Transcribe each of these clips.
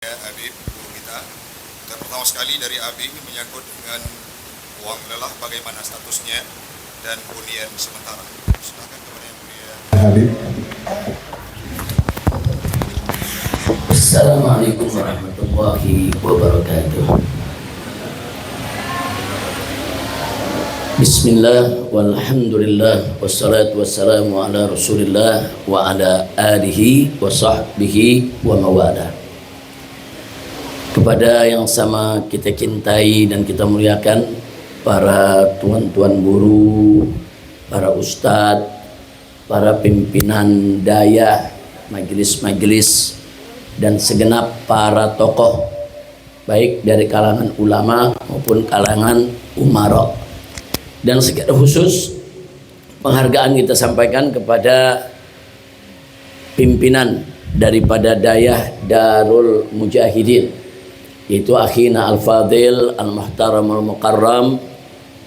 Habib, guru kita. Dan pertama sekali dari Abi ini menyangkut dengan uang lelah, bagaimana statusnya dan hunian sementara. Silakan kepada yang mulia Habib. Assalamualaikum warahmatullahi wabarakatuh. Bismillah walhamdulillah wassalatu wassalamu ala rasulillah wa ala alihi wa sahbihi wa mawala. Kepada yang sama kita cintai dan kita muliakan, para tuan-tuan guru, para ustadz, para pimpinan daya, majelis-majelis, dan segenap para tokoh baik dari kalangan ulama maupun kalangan umara. Dan secara khusus penghargaan kita sampaikan kepada pimpinan daripada dayah Darul Mujahidin, yaitu akhina al-fadil al-muhtaram al-mukarram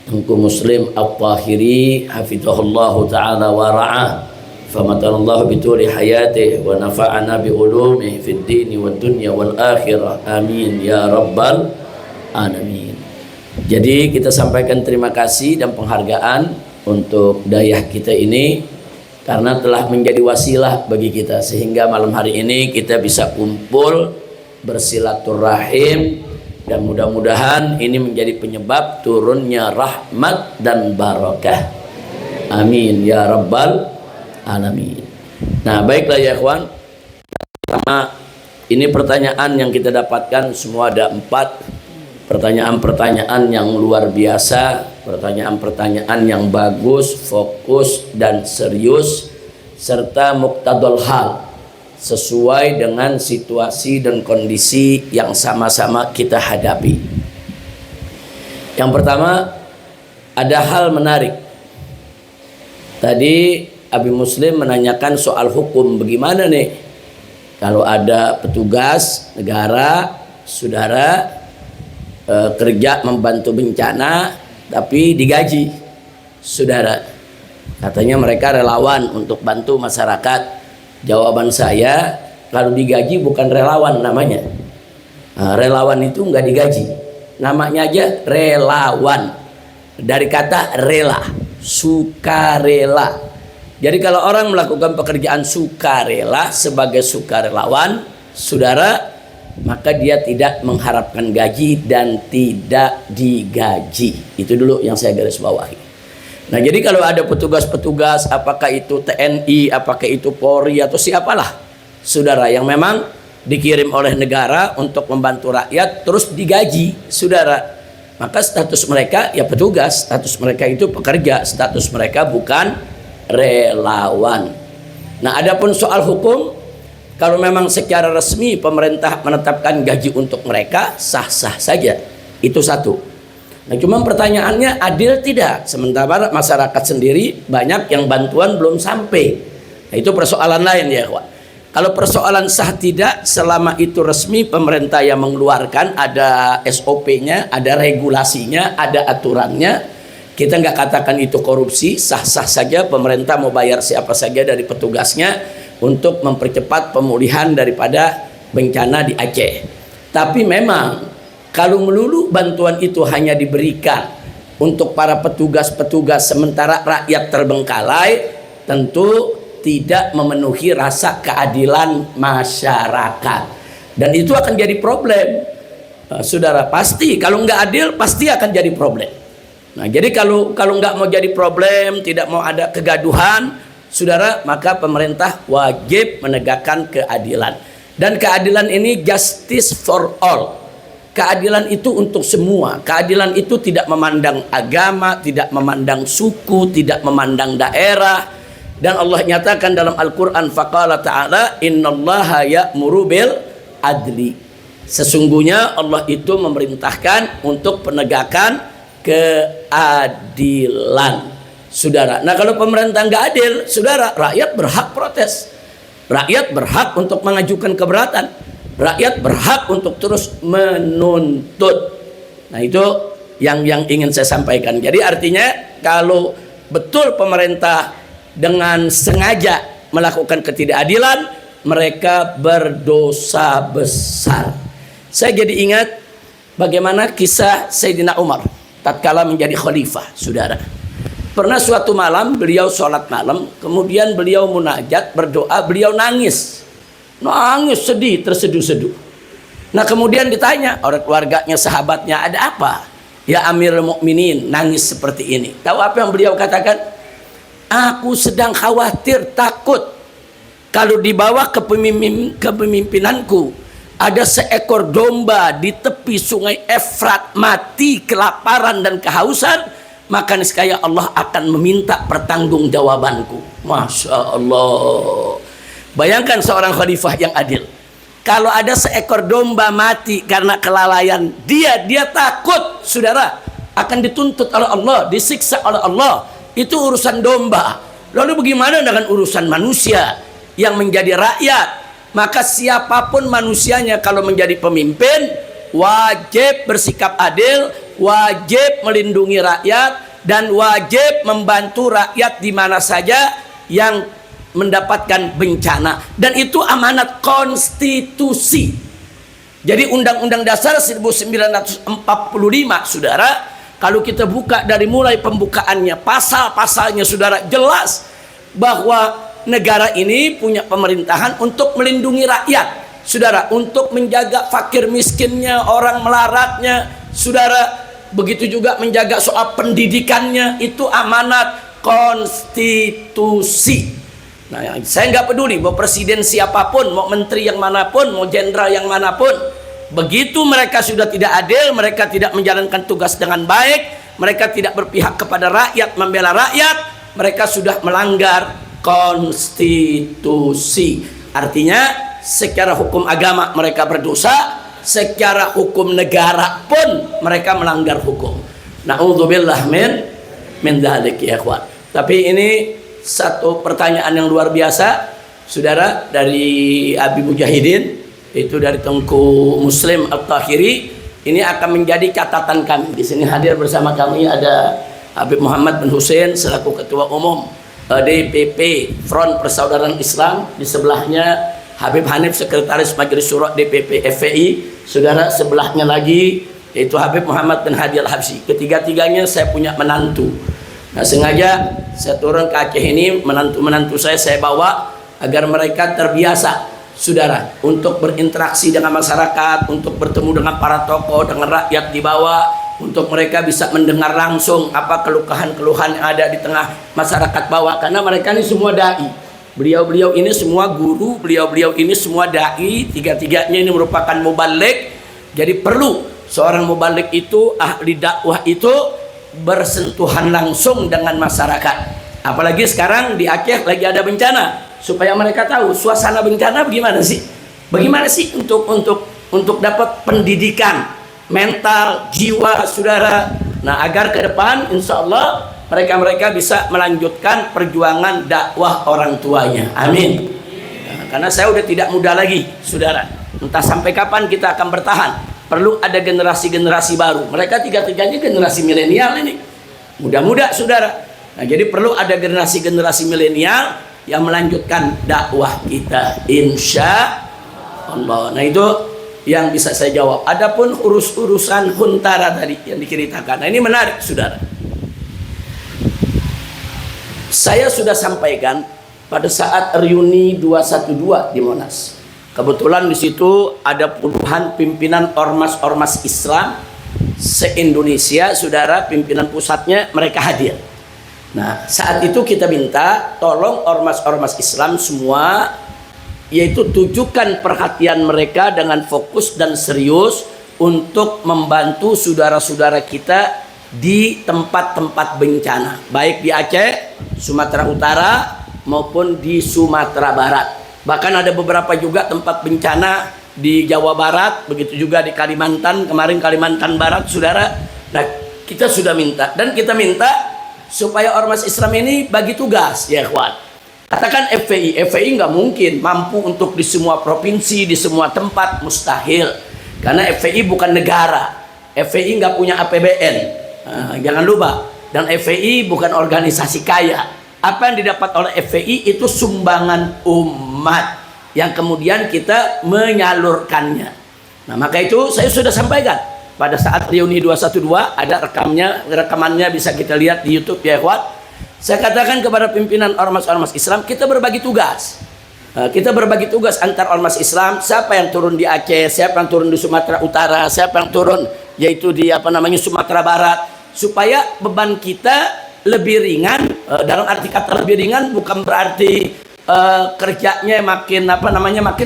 Tengku Muslim al-Tahiri hafidhahullahu ta'ala wa ra'ah, famatanallahu bituli hayatih wa nafa'ana bi ulumih fid dini wad dunya wal akhirah, amin ya rabbal alamin. Jadi kita sampaikan terima kasih dan penghargaan untuk dayah kita ini karena telah menjadi wasilah bagi kita sehingga malam hari ini kita bisa kumpul bersilaturahim, dan mudah-mudahan ini menjadi penyebab turunnya rahmat dan barakah, amin ya rabbal alamin. Nah, baiklah ya ikhwan, pertama ini pertanyaan yang kita dapatkan semua ada 4 pertanyaan-pertanyaan yang luar biasa, pertanyaan-pertanyaan yang bagus, fokus dan serius, serta muqtadul hal, sesuai dengan situasi dan kondisi yang sama-sama kita hadapi. Yang pertama, ada hal menarik. Tadi Abi Muslim menanyakan soal hukum, bagaimana nih kalau ada petugas negara, saudara kerja membantu bencana tapi digaji, saudara, katanya mereka relawan untuk bantu masyarakat. Jawaban saya, kalau digaji bukan relawan namanya. Relawan itu nggak digaji, namanya aja relawan, dari kata rela, sukarela. Jadi kalau orang melakukan pekerjaan sukarela sebagai sukarelawan, saudara, maka dia tidak mengharapkan gaji dan tidak digaji. Itu dulu yang saya garis bawahi. Nah, jadi kalau ada petugas-petugas, apakah itu TNI, apakah itu Polri atau siapalah, saudara, yang memang dikirim oleh negara untuk membantu rakyat terus digaji, saudara, maka status mereka ya petugas, status mereka itu pekerja, status mereka bukan relawan. Nah, adapun soal hukum, kalau memang secara resmi pemerintah menetapkan gaji untuk mereka, sah-sah saja. Itu satu. Nah, cuma pertanyaannya adil tidak? Sementara masyarakat sendiri banyak yang bantuan belum sampai. Nah, itu persoalan lain ya, Pak. Kalau persoalan sah tidak, selama itu resmi pemerintah yang mengeluarkan, ada SOP-nya, ada regulasinya, ada aturannya, kita nggak katakan itu korupsi, sah-sah saja pemerintah mau bayar siapa saja dari petugasnya untuk mempercepat pemulihan daripada bencana di Aceh. Tapi memang kalau melulu bantuan itu hanya diberikan untuk para petugas-petugas sementara rakyat terbengkalai, tentu tidak memenuhi rasa keadilan masyarakat. Dan itu akan jadi problem, saudara. Pasti kalau nggak adil pasti akan jadi problem. Nah, jadi kalau nggak mau jadi problem, tidak mau ada kegaduhan, saudara, maka pemerintah wajib menegakkan keadilan. Dan keadilan ini justice for all. Keadilan itu untuk semua. Keadilan itu tidak memandang agama, tidak memandang suku, tidak memandang daerah. Dan Allah nyatakan dalam Al-Quran, faqala ta'ala, innallaha ya'muru bil adli. Sesungguhnya Allah itu memerintahkan untuk penegakan keadilan, saudara. Nah, kalau pemerintah nggak adil, saudara, rakyat berhak protes, rakyat berhak untuk mengajukan keberatan, rakyat berhak untuk terus menuntut. Nah, itu yang ingin saya sampaikan. Jadi artinya kalau betul pemerintah dengan sengaja melakukan ketidakadilan, mereka berdosa besar. Saya jadi ingat bagaimana kisah Sayyidina Umar tatkala menjadi khalifah, saudara. Pernah suatu malam beliau sholat malam, kemudian beliau munajat, berdoa, beliau nangis. Nangis sedih, terseduh-seduh. Nah kemudian ditanya oleh keluarganya, sahabatnya, ada apa? Ya Amirul Mukminin nangis seperti ini. Tahu apa yang beliau katakan? Aku sedang khawatir, takut kalau di bawah kepemimpinanku ada seekor domba di tepi sungai Efrat mati kelaparan dan kehausan, maka niscaya Allah akan meminta pertanggungjawabanku. Masya Allah. Bayangkan seorang khalifah yang adil. Kalau ada seekor domba mati karena kelalaian dia takut, saudara, akan dituntut oleh Allah, disiksa oleh Allah. Itu urusan domba. Lalu bagaimana dengan urusan manusia yang menjadi rakyat? Maka siapapun manusianya kalau menjadi pemimpin wajib bersikap adil, wajib melindungi rakyat, dan wajib membantu rakyat di mana saja yang mendapatkan bencana. Dan itu amanat konstitusi. Jadi Undang-Undang Dasar 1945, saudara, kalau kita buka dari mulai pembukaannya, pasal-pasalnya, saudara, jelas bahwa negara ini punya pemerintahan untuk melindungi rakyat, saudara, untuk menjaga fakir miskinnya, orang melaratnya, saudara. Begitu juga menjaga soal pendidikannya, itu amanat konstitusi. Nah, saya nggak peduli mau presiden siapapun, mau menteri yang manapun, mau jenderal yang manapun. Begitu mereka sudah tidak adil, mereka tidak menjalankan tugas dengan baik, mereka tidak berpihak kepada rakyat, membela rakyat, mereka sudah melanggar konstitusi. Artinya secara hukum agama mereka berdosa, secara hukum negara pun mereka melanggar hukum. Na'udzubillah min dzalik ya ikhwan. Tapi ini satu pertanyaan yang luar biasa, saudara, dari Abi Mujahidin, itu dari Tengku Muslim At-Tahiri. Ini akan menjadi catatan kami. Di sini hadir bersama kami ada Habib Muhammad bin Hussein selaku Ketua Umum DPP Front Persaudaraan Islam. Di sebelahnya Habib Hanif, Sekretaris Majelis Syuro DPP FPI. Saudara, sebelahnya lagi yaitu Habib Muhammad bin Hadi Al-Habsyi. Ketiga-tiganya saya punya menantu. Nah, sengaja saya turun ke Aceh ini, menantu-menantu saya bawa agar mereka terbiasa, saudara, untuk berinteraksi dengan masyarakat, untuk bertemu dengan para tokoh, dengan rakyat di bawah, untuk mereka bisa mendengar langsung apa keluhan-keluhan yang ada di tengah masyarakat bawah, karena mereka ini semua dai. Beliau-beliau ini semua guru, beliau-beliau ini semua dai, tiga-tiganya ini merupakan mubaligh. Jadi perlu seorang mubaligh itu, ahli dakwah itu bersentuhan langsung dengan masyarakat. Apalagi sekarang di Aceh lagi ada bencana, supaya mereka tahu suasana bencana bagaimana sih? Bagaimana sih untuk dapat pendidikan mental, jiwa, saudara. Nah, agar ke depan insya Allah mereka bisa melanjutkan perjuangan dakwah orang tuanya. Amin. Nah, karena saya udah tidak muda lagi, saudara. Entah sampai kapan kita akan bertahan. Perlu ada generasi-generasi baru. Mereka tiga-tiganya generasi milenial ini. Muda-muda, saudara. Nah, jadi perlu ada generasi-generasi milenial yang melanjutkan dakwah kita, insya Allah. Nah, itu yang bisa saya jawab. Adapun urusan Huntara tadi yang diceritakan, nah ini menarik, saudara. Saya sudah sampaikan pada saat reuni 212 di Monas. Kebetulan di situ ada puluhan pimpinan ormas-ormas Islam se-Indonesia, saudara, pimpinan pusatnya mereka hadir. Nah, saat itu kita minta tolong ormas-ormas Islam semua, yaitu tujukan perhatian mereka dengan fokus dan serius untuk membantu saudara-saudara kita di tempat-tempat bencana, baik di Aceh, Sumatera Utara maupun di Sumatera Barat. Bahkan ada beberapa juga tempat bencana di Jawa Barat, begitu juga di Kalimantan, kemarin Kalimantan Barat, saudara. Nah, kita sudah minta, dan kita minta supaya ormas Islam ini bagi tugas, ya ikhwan. Katakan FPI nggak mungkin mampu untuk di semua provinsi, di semua tempat, mustahil. Karena FPI bukan negara, FPI nggak punya APBN, jangan lupa. Dan FPI bukan organisasi kaya. Apa yang didapat oleh FPI itu sumbangan umat yang kemudian kita menyalurkannya. Nah, maka itu saya sudah sampaikan pada saat reuni 212, ada rekamannya bisa kita lihat di YouTube ya ikhwan. Saya katakan kepada pimpinan ormas-ormas Islam, kita berbagi tugas. Kita berbagi tugas antar ormas Islam, siapa yang turun di Aceh, siapa yang turun di Sumatera Utara, siapa yang turun yaitu di Sumatera Barat, supaya beban kita lebih ringan. Dalam arti kata lebih ringan bukan berarti kerjanya makin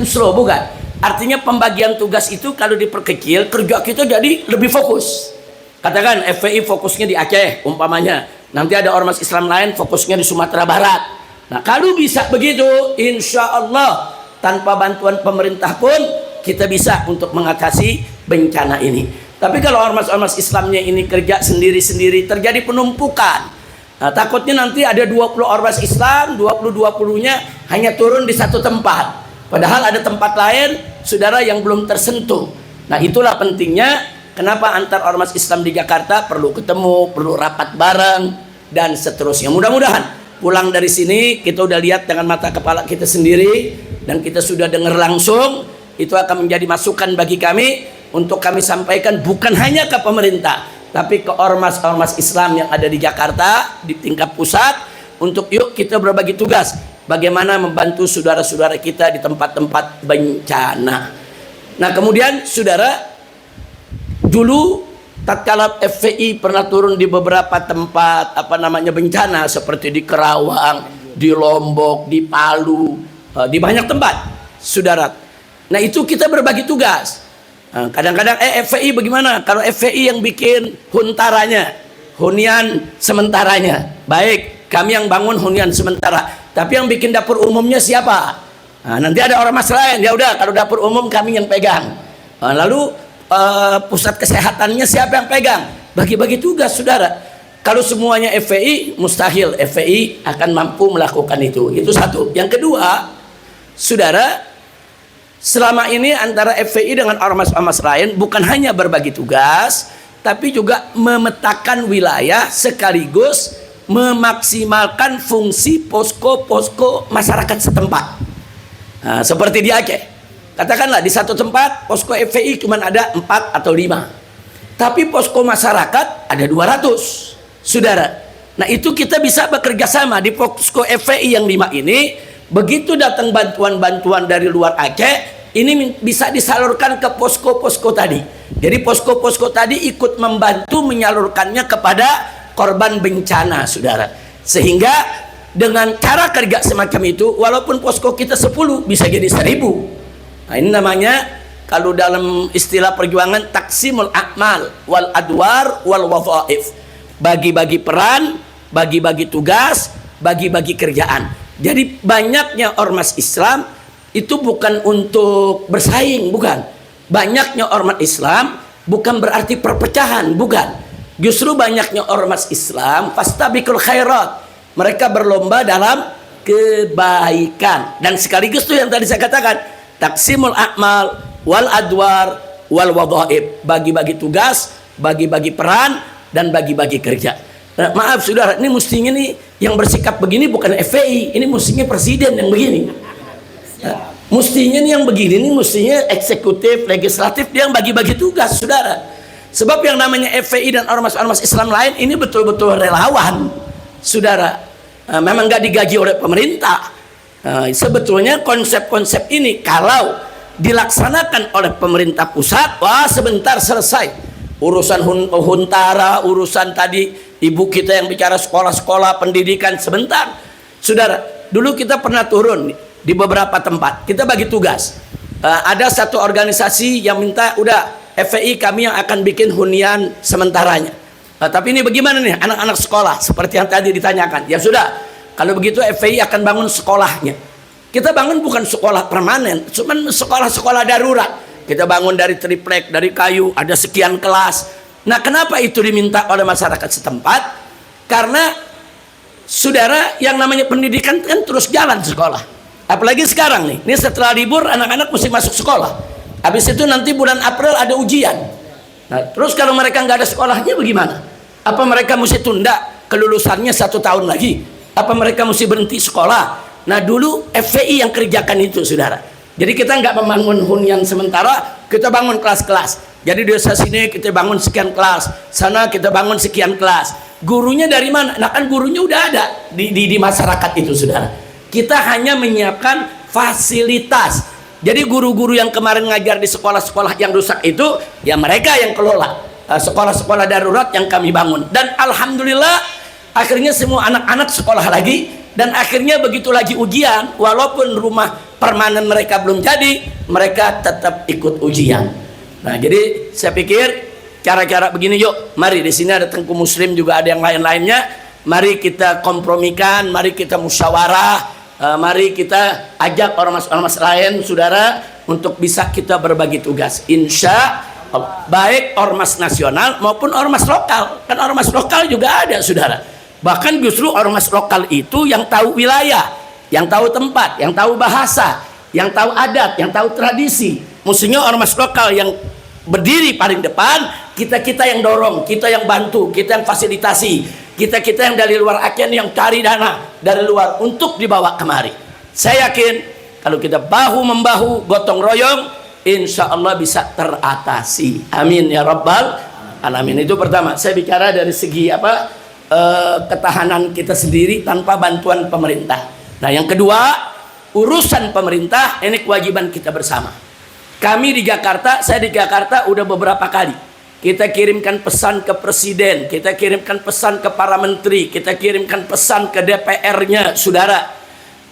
slow, bukan. Artinya pembagian tugas itu kalau diperkecil, kerja kita jadi lebih fokus. Katakan FPI fokusnya di Aceh umpamanya, nanti ada ormas Islam lain fokusnya di Sumatera Barat. Nah, kalau bisa begitu, insya Allah tanpa bantuan pemerintah pun kita bisa untuk mengatasi bencana ini. Tapi kalau ormas-ormas Islamnya ini kerja sendiri-sendiri, terjadi penumpukan. Nah, takutnya nanti ada 20 ormas Islam, 20-20-nya hanya turun di satu tempat. Padahal ada tempat lain, saudara, yang belum tersentuh. Nah, itulah pentingnya kenapa antar ormas Islam di Jakarta perlu ketemu, perlu rapat bareng, dan seterusnya. Mudah-mudahan pulang dari sini kita udah lihat dengan mata kepala kita sendiri dan kita sudah dengar langsung, itu akan menjadi masukan bagi kami untuk kami sampaikan bukan hanya ke pemerintah tapi ke ormas-ormas Islam yang ada di Jakarta di tingkat pusat, untuk yuk kita berbagi tugas bagaimana membantu saudara-saudara kita di tempat-tempat bencana. Nah, kemudian saudara, dulu tatkala FPI pernah turun di beberapa tempat bencana seperti di Kerawang, di Lombok, di Palu, di banyak tempat, saudara. Nah, itu kita berbagi tugas. Kadang-kadang FPI bagaimana? Kalau FPI yang bikin huntaranya, hunian sementaranya, baik, kami yang bangun hunian sementara. Tapi yang bikin dapur umumnya siapa? Nah, nanti ada ormas lain, ya udah kalau dapur umum kami yang pegang. Lalu pusat kesehatannya siapa yang pegang? Bagi-bagi tugas, saudara. Kalau semuanya FPI, mustahil FPI akan mampu melakukan itu. Itu satu. Yang kedua, saudara, selama ini antara FPI dengan ormas-ormas lain bukan hanya berbagi tugas, tapi juga memetakan wilayah sekaligus memaksimalkan fungsi posko-posko masyarakat setempat. Nah, seperti di Aceh. Katakanlah di satu tempat posko FPI cuma ada 4 atau 5. Tapi posko masyarakat ada 200. Saudara. Nah, itu kita bisa bekerja sama di posko FPI yang 5 ini. Begitu datang bantuan-bantuan dari luar Aceh, ini bisa disalurkan ke posko-posko tadi. Jadi posko-posko tadi ikut membantu menyalurkannya kepada korban bencana, saudara. Sehingga dengan cara kerja semacam itu, walaupun posko kita 10 bisa jadi 1000. Nah, ini namanya kalau dalam istilah perjuangan taksimul a'mal wal adwar wal wadhaif. Bagi-bagi peran, bagi-bagi tugas, bagi-bagi kerjaan. Jadi banyaknya ormas Islam itu bukan untuk bersaing, bukan. Banyaknya ormas Islam bukan berarti perpecahan, bukan. Justru banyaknya ormas Islam fastabiqul khairat. Mereka berlomba dalam kebaikan. Dan sekaligus itu yang tadi saya katakan, taksimul a'mal wal adwar wal wadhaib, bagi-bagi tugas, bagi-bagi peran, dan bagi-bagi kerja. Nah, maaf saudara, ini mestinya nih yang bersikap begini bukan FPI, ini mestinya presiden yang begini. Nah, mestinya nih yang begini nih mestinya eksekutif, legislatif, dia yang bagi-bagi tugas, saudara. Sebab yang namanya FPI dan ormas-ormas Islam lain ini betul-betul relawan, saudara. Memang nggak digaji oleh pemerintah. Sebetulnya konsep-konsep ini kalau dilaksanakan oleh pemerintah pusat, wah sebentar selesai urusan huntara, urusan tadi ibu kita yang bicara sekolah-sekolah pendidikan, sebentar. Saudara, dulu kita pernah turun di beberapa tempat, kita bagi tugas. Ada satu organisasi yang minta, udah FPI kami yang akan bikin hunian sementaranya. Tapi ini bagaimana nih anak-anak sekolah seperti yang tadi ditanyakan. Ya sudah, kalau begitu FPI akan bangun sekolahnya. Kita bangun bukan sekolah permanen, cuman sekolah-sekolah darurat. Kita bangun dari triplek, dari kayu, ada sekian kelas. Nah, kenapa itu diminta oleh masyarakat setempat? Karena saudara, yang namanya pendidikan kan terus jalan sekolah. Apalagi sekarang nih, ini setelah libur anak-anak mesti masuk sekolah. Habis itu nanti bulan April ada ujian. Nah, terus kalau mereka nggak ada sekolahnya bagaimana? Apa mereka mesti tunda kelulusannya 1 tahun lagi? Apa mereka mesti berhenti sekolah? Nah, dulu FPI yang kerjakan itu, saudara. Jadi kita nggak membangun hunian sementara, kita bangun kelas-kelas. Jadi di desa sini kita bangun sekian kelas, sana kita bangun sekian kelas. Gurunya dari mana? Nah kan gurunya udah ada di masyarakat itu, saudara. Kita hanya menyiapkan fasilitas. Jadi guru-guru yang kemarin ngajar di sekolah-sekolah yang rusak itu, ya mereka yang kelola. Sekolah-sekolah darurat yang kami bangun. Dan alhamdulillah akhirnya semua anak-anak sekolah lagi. Dan akhirnya begitu lagi ujian, walaupun rumah permanen mereka belum jadi, mereka tetap ikut ujian. Nah jadi saya pikir cara-cara begini, yuk mari, di sini ada Tengku Muslim, juga ada yang lain-lainnya. Mari kita kompromikan, mari kita musyawarah, mari kita ajak ormas-ormas lain, saudara, untuk bisa kita berbagi tugas. Insya Allah, baik ormas nasional maupun ormas lokal. Kan ormas lokal juga ada, saudara. Bahkan justru ormas lokal itu yang tahu wilayah, yang tahu tempat, yang tahu bahasa, yang tahu adat, yang tahu tradisi. Mestinya ormas lokal yang berdiri paling depan, kita yang dorong, kita yang bantu, kita yang fasilitasi, kita yang dari luar Aceh yang cari dana dari luar untuk dibawa kemari. Saya yakin kalau kita bahu membahu, gotong royong, insya Allah bisa teratasi. Amin ya rabbal alamin. Itu pertama. Saya bicara dari segi ketahanan kita sendiri tanpa bantuan pemerintah. Nah yang kedua, urusan pemerintah ini kewajiban kita bersama. Kami di Jakarta, saya di Jakarta udah beberapa kali kita kirimkan pesan ke presiden, kita kirimkan pesan ke para menteri, kita kirimkan pesan ke DPR-nya, saudara,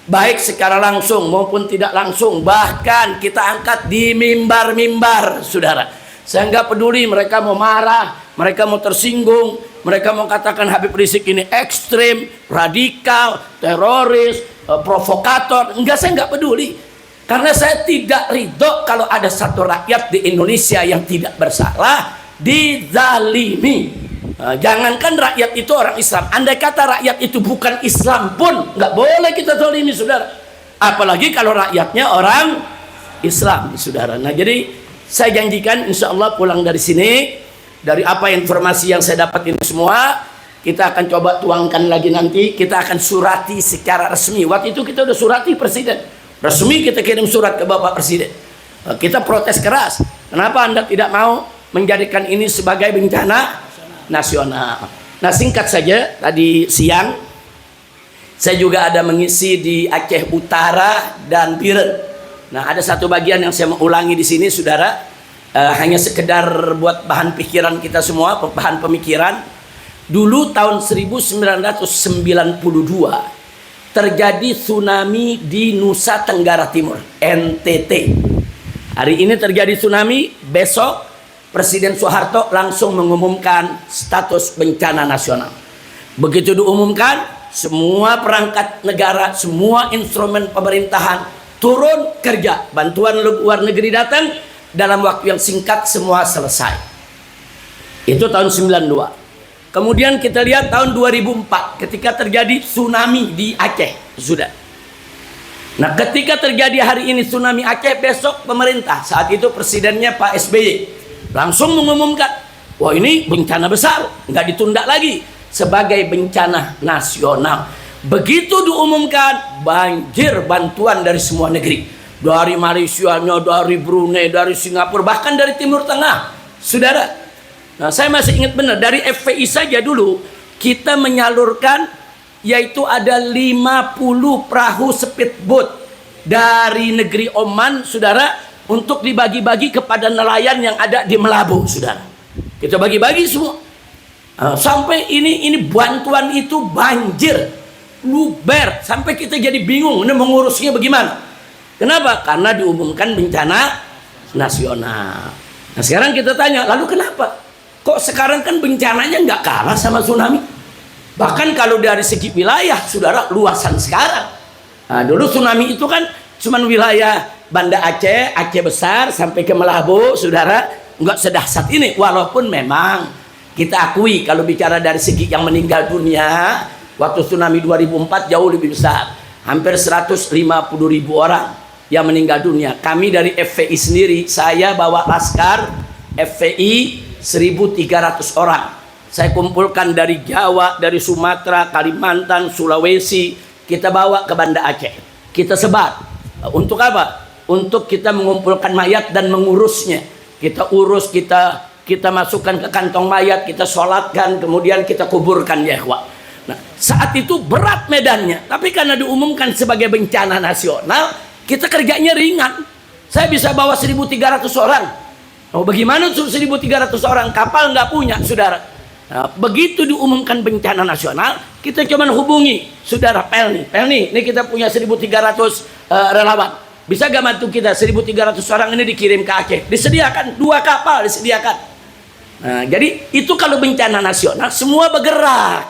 baik secara langsung maupun tidak langsung. Bahkan kita angkat di mimbar-mimbar, saudara. Saya nggak peduli mereka mau marah, mereka mau tersinggung, mereka mau katakan Habib Rizik ini ekstrim, radikal, teroris, provokator. Enggak, saya nggak peduli. Karena saya tidak ridho kalau ada satu rakyat di Indonesia yang tidak bersalah dizalimi. Jangankan rakyat itu orang Islam, andai kata rakyat itu bukan Islam pun nggak boleh kita zalimi, saudara. Apalagi kalau rakyatnya orang Islam, saudara. Nah jadi saya janjikan insya Allah pulang dari sini, dari apa informasi yang saya dapat ini semua, kita akan coba tuangkan lagi nanti. Kita akan surati secara resmi. Waktu itu kita udah surati presiden, resmi kita kirim surat ke Bapak Presiden. Kita protes keras. Kenapa Anda tidak mau menjadikan ini sebagai bencana nasional? Nah singkat saja, tadi siang saya juga ada mengisi di Aceh Utara dan Biren. Nah ada satu bagian yang saya mau ulangi di sini, saudara, hanya sekedar buat bahan pikiran kita semua, bahan pemikiran. Dulu tahun 1992 terjadi tsunami di Nusa Tenggara Timur, NTT. Hari ini terjadi tsunami, besok Presiden Soeharto langsung mengumumkan status bencana nasional. Begitu diumumkan, semua perangkat negara, semua instrumen pemerintahan turun kerja, bantuan luar negeri datang, dalam waktu yang singkat semua selesai. Itu tahun 92. Kemudian kita lihat tahun 2004 ketika terjadi tsunami di Aceh, sudah. Nah, ketika terjadi hari ini tsunami Aceh, besok pemerintah, saat itu presidennya Pak SBY, langsung mengumumkan, wah ini bencana besar, nggak ditunda lagi sebagai bencana nasional. Begitu diumumkan, banjir bantuan dari semua negeri, dari Malaysia, dari Brunei, dari Singapura, bahkan dari Timur Tengah, saudara. Nah, saya masih ingat benar, dari FPI saja dulu kita menyalurkan, yaitu ada 50 perahu speedboat dari negeri Oman, saudara, untuk dibagi-bagi kepada nelayan yang ada di Melabu, saudara. Kita bagi-bagi semua. Sampai ini bantuan itu banjir, luber, sampai kita jadi bingung ini mengurusnya bagaimana. Kenapa? Karena diumumkan bencana nasional. Nah sekarang kita tanya, lalu kenapa? Kok sekarang kan bencananya nggak kalah sama tsunami? Bahkan kalau dari segi wilayah, saudara, luasan sekarang. Nah, dulu tsunami itu kan cuma wilayah Banda Aceh, Aceh besar sampai ke Melabu, saudara, nggak sedahsyat ini. Walaupun memang kita akui kalau bicara dari segi yang meninggal dunia, waktu tsunami 2004 jauh lebih besar, hampir 150.000 orang yang meninggal dunia. Kami dari FPI sendiri, saya bawa laskar FPI 1.300 orang. Saya kumpulkan dari Jawa, dari Sumatera, Kalimantan, Sulawesi, kita bawa ke Banda Aceh. Kita sebar. Untuk apa? untuk kita mengumpulkan mayat dan mengurusnya. Kita urus, kita masukkan ke kantong mayat, kita sholatkan, kemudian kita kuburkan ya ikhwah. Nah, saat itu berat medannya, tapi karena diumumkan sebagai bencana nasional, kita kerjanya ringan. Saya bisa bawa 1.300 orang. Oh, bagaimana 1.300 orang? Kapal nggak punya, saudara. Nah, begitu diumumkan bencana nasional, kita cuma hubungi saudara Pelni. Ini kita punya 1.300 relawan. Bisa gak bantu kita 1.300 orang ini dikirim ke Aceh? Disediakan 2 kapal disediakan. Nah, jadi itu kalau bencana nasional semua bergerak.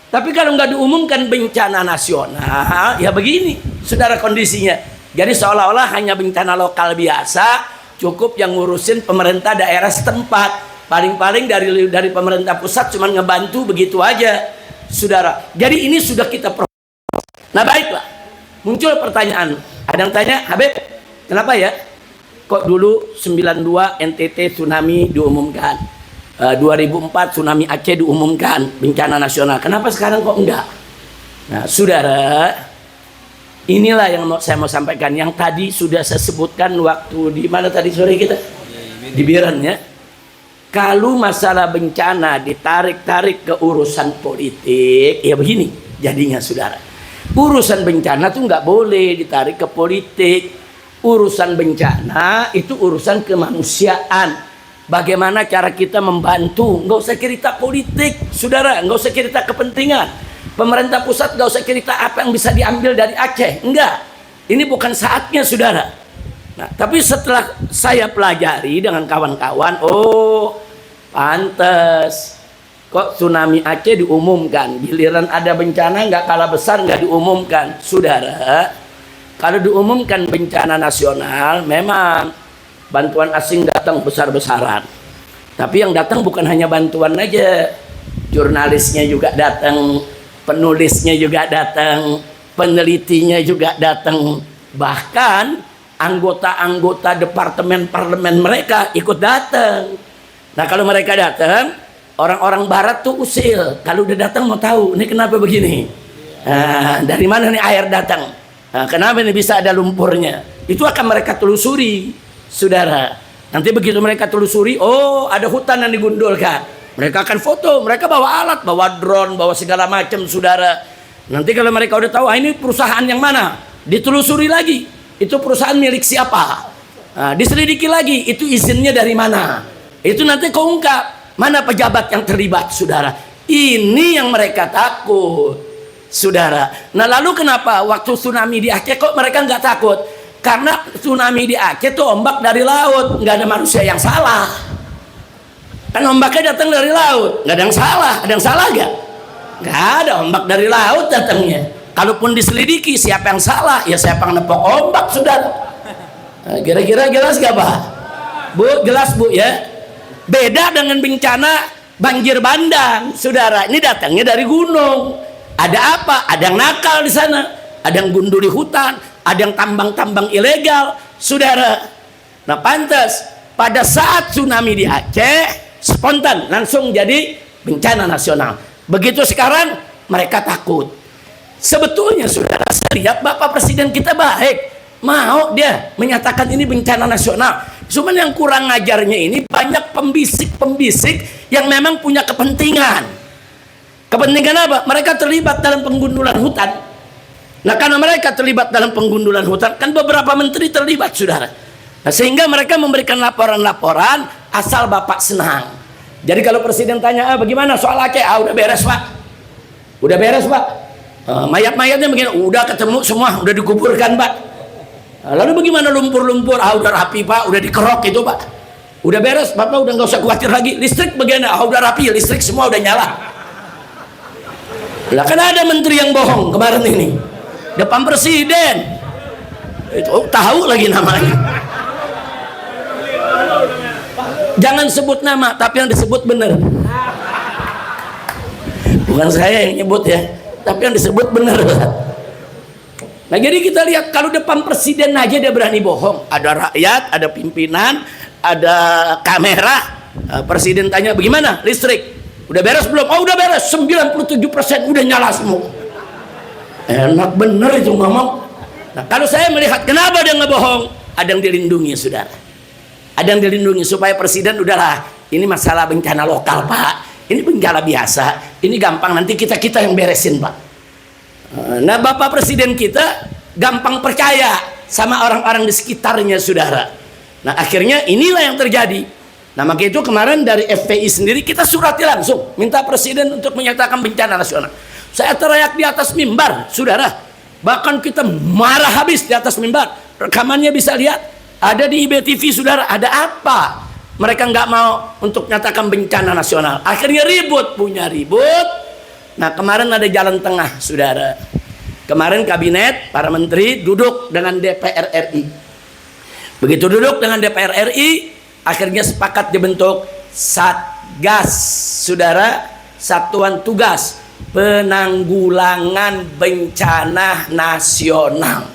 Tapi kalau nggak diumumkan bencana nasional, ya begini, saudara kondisinya. Jadi seolah-olah hanya bencana lokal biasa, cukup yang ngurusin pemerintah daerah setempat. Paling-paling dari pemerintah pusat cuma ngebantu begitu aja, saudara. Jadi ini sudah kita proses. Nah baiklah, muncul pertanyaan. Ada yang tanya, Habib, kenapa ya? Kok dulu 92 NTT tsunami diumumkan, 2004 tsunami Aceh diumumkan bencana nasional. Kenapa sekarang kok enggak? Nah, saudara, inilah yang saya mau sampaikan. Yang tadi sudah saya sebutkan waktu di mana tadi sore kita di Biren ya. Kalau masalah bencana ditarik-tarik ke urusan politik, ya begini jadinya saudara. Urusan bencana tuh nggak boleh ditarik ke politik. Urusan bencana itu urusan kemanusiaan. Bagaimana cara kita membantu? Nggak usah cerita politik, saudara. Nggak usah cerita kepentingan. Pemerintah pusat nggak usah cerita apa yang bisa diambil dari Aceh. Enggak. Ini bukan saatnya, saudara. Nah, tapi setelah saya pelajari dengan kawan-kawan, oh, pantes kok tsunami Aceh diumumkan, giliran ada bencana nggak kalah besar nggak diumumkan, saudara. Kalau diumumkan bencana nasional, memang bantuan asing datang besar-besaran. Tapi yang datang bukan hanya bantuan aja, jurnalisnya juga datang, penulisnya juga datang, penelitinya juga datang, bahkan anggota-anggota departemen parlemen mereka ikut datang. Nah kalau mereka datang, orang-orang barat tuh usil. Kalau udah datang mau tahu, ini kenapa begini? Nah, dari mana nih air datang? Nah, kenapa ini bisa ada lumpurnya? Itu akan mereka telusuri, saudara. Nanti begitu mereka telusuri, oh ada hutan yang digundulkan. Mereka akan foto, mereka bawa alat, bawa drone, bawa segala macam, saudara. Nanti kalau mereka udah tahu, ini perusahaan yang mana? Ditelusuri lagi. Itu perusahaan milik siapa? Nah, diselidiki lagi, itu izinnya dari mana? Itu nanti keungkap mana pejabat yang terlibat, saudara. Ini yang mereka takut, saudara. Nah lalu kenapa waktu tsunami di Aceh kok mereka nggak takut? Karena tsunami di Aceh tuh ombak dari laut, nggak ada manusia yang salah. Kan ombaknya datang dari laut, nggak ada yang salah. Ada yang salah nggak? Nggak ada, ombak dari laut datangnya. Kalaupun diselidiki siapa yang salah, ya siapa yang nepok ombak, saudara. Nah, kira-kira jelas gak Pak? Bu, jelas Bu ya. Beda dengan bencana banjir bandang, saudara. Ini datangnya dari gunung. Ada apa? Ada yang nakal di sana, ada yang gunduli hutan, ada yang tambang-tambang ilegal, saudara. Nah pantas pada saat tsunami di Aceh spontan langsung jadi bencana nasional. Begitu sekarang mereka takut. Sebetulnya saudara, saya lihat Bapak Presiden kita baik, mau dia menyatakan ini bencana nasional. Cuman yang kurang ngajarnya ini banyak pembisik-pembisik yang memang punya kepentingan. Kepentingan apa? Mereka terlibat dalam penggundulan hutan. Nah karena mereka terlibat dalam penggundulan hutan, kan beberapa menteri terlibat, saudara. Nah, sehingga mereka memberikan laporan-laporan asal Bapak senang. Jadi kalau Presiden tanya, bagaimana soal Aceh? Udah beres Pak. Udah beres Pak. Mayat-mayatnya begini, udah ketemu semua, udah dikuburkan Pak. Lalu bagaimana lumpur-lumpur? Udah rapi Pak, udah dikerok itu Pak. Udah beres, Bapak udah nggak usah khawatir lagi. Listrik bagaimana? Udah rapi, listrik semua udah nyala. Lah kan ada menteri yang bohong kemarin ini, depan Presiden. Itu tahu lagi namanya. Jangan sebut nama, tapi yang disebut benar. Bukan saya yang nyebut ya, tapi yang disebut benar. Nah jadi kita lihat kalau depan Presiden aja dia berani bohong. Ada rakyat, ada pimpinan, ada kamera. Presiden tanya bagaimana listrik? Udah beres belum? Udah beres, 97% udah nyala semua. Enak bener itu ngomong. Nah kalau saya melihat kenapa dia ngebohong, ada yang dilindungi, saudara. Ada yang dilindungi supaya presiden udahlah, ini masalah bencana lokal, Pak. Ini bencana biasa. Ini gampang, nanti kita yang beresin, Pak. Nah, Bapak Presiden kita gampang percaya sama orang-orang di sekitarnya, saudara. Nah, akhirnya inilah yang terjadi. Nah, maka itu kemarin dari FPI sendiri kita surati langsung minta presiden untuk menyatakan bencana nasional. Saya teriak di atas mimbar, saudara. Bahkan kita marah habis di atas mimbar. Rekamannya bisa lihat. Ada di IBTV, saudara. Ada apa? Mereka nggak mau untuk nyatakan bencana nasional. Akhirnya punya ribut. Nah, kemarin ada jalan tengah, saudara. Kemarin kabinet, para menteri duduk dengan DPR RI. Begitu duduk dengan DPR RI, akhirnya sepakat dibentuk Satgas, saudara. Satuan Tugas Penanggulangan Bencana Nasional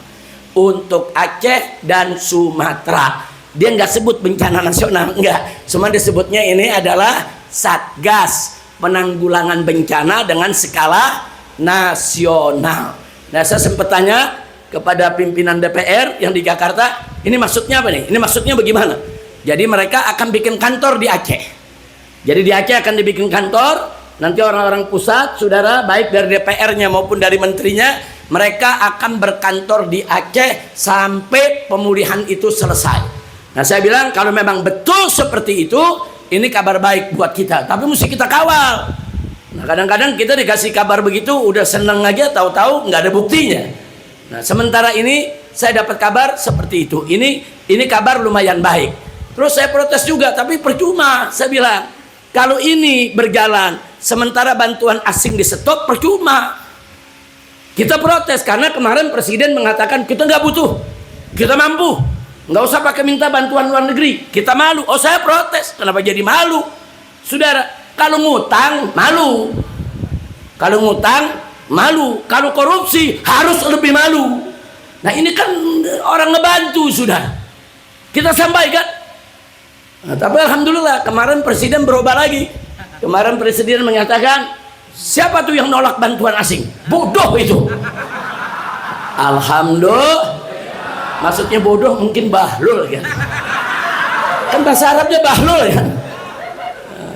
untuk Aceh dan Sumatera. Dia nggak sebut bencana nasional, enggak. Cuma disebutnya ini adalah Satgas Penanggulangan Bencana dengan skala nasional. Nah, saya sempat tanya kepada pimpinan DPR yang di Jakarta, ini maksudnya apa nih? Ini maksudnya bagaimana? Jadi mereka akan bikin kantor di Aceh. Jadi di Aceh akan dibikin kantor, nanti orang-orang pusat, saudara, baik dari DPR-nya maupun dari menterinya, mereka akan berkantor di Aceh sampai pemulihan itu selesai. Nah, saya bilang kalau memang betul seperti itu, ini kabar baik buat kita. Tapi mesti kita kawal. Nah, kadang-kadang kita dikasih kabar begitu, udah seneng aja, tahu-tahu nggak ada buktinya. Nah, sementara ini saya dapat kabar seperti itu. Ini kabar lumayan baik. Terus saya protes juga, tapi percuma. Saya bilang, kalau ini berjalan, sementara bantuan asing di stop, percuma. Kita protes karena kemarin presiden mengatakan kita nggak butuh, kita mampu, nggak usah pakai minta bantuan luar negeri, kita malu. Oh, saya protes, kenapa jadi malu, saudara? Kalau ngutang malu, kalau ngutang malu, kalau korupsi harus lebih malu. Nah, ini kan orang ngebantu, sudah kita sampaikan. Nah, tapi alhamdulillah kemarin presiden berubah lagi. Kemarin presiden menyatakan, siapa tuh yang nolak bantuan asing? Bodoh itu. Alhamdulillah. Maksudnya bodoh mungkin bahlul kan. Kan bahasa Arabnya bahlul kan.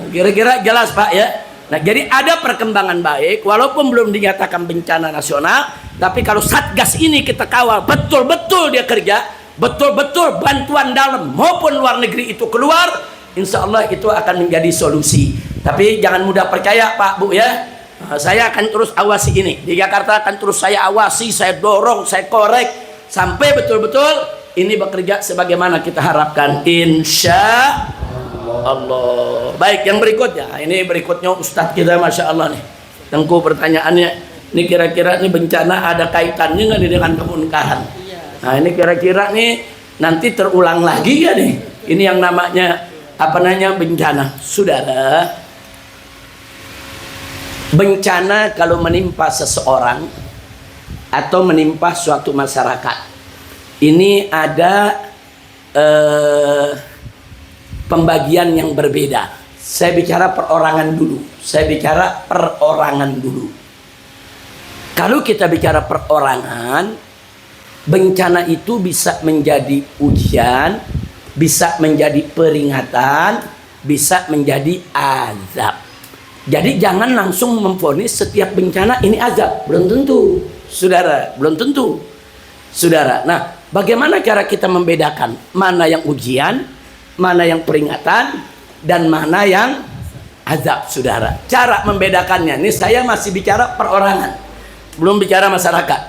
Kira-kira jelas, Pak, ya. Nah, jadi ada perkembangan baik walaupun belum dinyatakan bencana nasional, tapi kalau Satgas ini kita kawal betul-betul dia kerja, betul-betul bantuan dalam maupun luar negeri itu keluar, insya Allah itu akan menjadi solusi. Tapi jangan mudah percaya, Pak, Bu, ya. Saya akan terus awasi ini di Jakarta, akan terus saya awasi, saya dorong, saya korek sampai betul-betul ini bekerja sebagaimana kita harapkan, insya Allah. Baik, yang berikutnya, ini berikutnya Ustadz kita, masya Allah nih, Tengku pertanyaannya, ini kira-kira ini bencana ada kaitannya nggak dengan kemunkaran? Nah, ini kira-kira nih nanti terulang lagi ya nih, ini yang namanya apa namanya bencana, saudara. Bencana kalau menimpa seseorang atau menimpa suatu masyarakat, ini ada pembagian yang berbeda. Saya bicara perorangan dulu. Kalau kita bicara perorangan, bencana itu bisa menjadi ujian, bisa menjadi peringatan, bisa menjadi azab. Jadi jangan langsung memvonis setiap bencana ini azab, belum tentu, saudara, belum tentu, saudara. Nah, bagaimana cara kita membedakan mana yang ujian, mana yang peringatan, dan mana yang azab, saudara? Cara membedakannya, ini saya masih bicara perorangan, belum bicara masyarakat.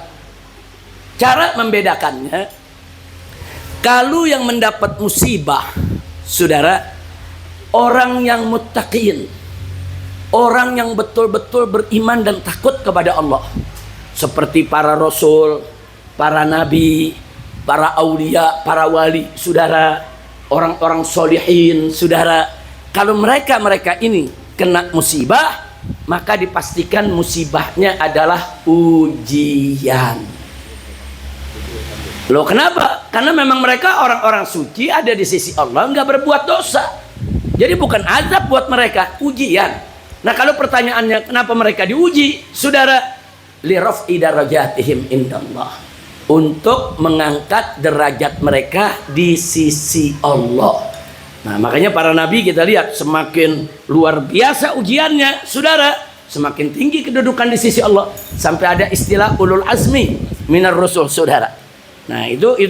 Cara membedakannya, kalau yang mendapat musibah, saudara, orang yang muttaqin, orang yang betul-betul beriman dan takut kepada Allah, seperti para rasul, para nabi, para aulia, para wali, saudara, orang-orang solihin, saudara. Kalau mereka ini kena musibah, maka dipastikan musibahnya adalah ujian. Loh, kenapa? Karena memang mereka orang-orang suci, ada di sisi Allah, nggak berbuat dosa. Jadi bukan azab buat mereka, ujian. Nah, kalau pertanyaannya kenapa mereka diuji, saudara, li raf'i darajatihim indallah, untuk mengangkat derajat mereka di sisi Allah. Nah, makanya para nabi kita lihat semakin luar biasa ujiannya, saudara, semakin tinggi kedudukan di sisi Allah, sampai ada istilah ulul azmi minar rusul, saudara. Nah, itu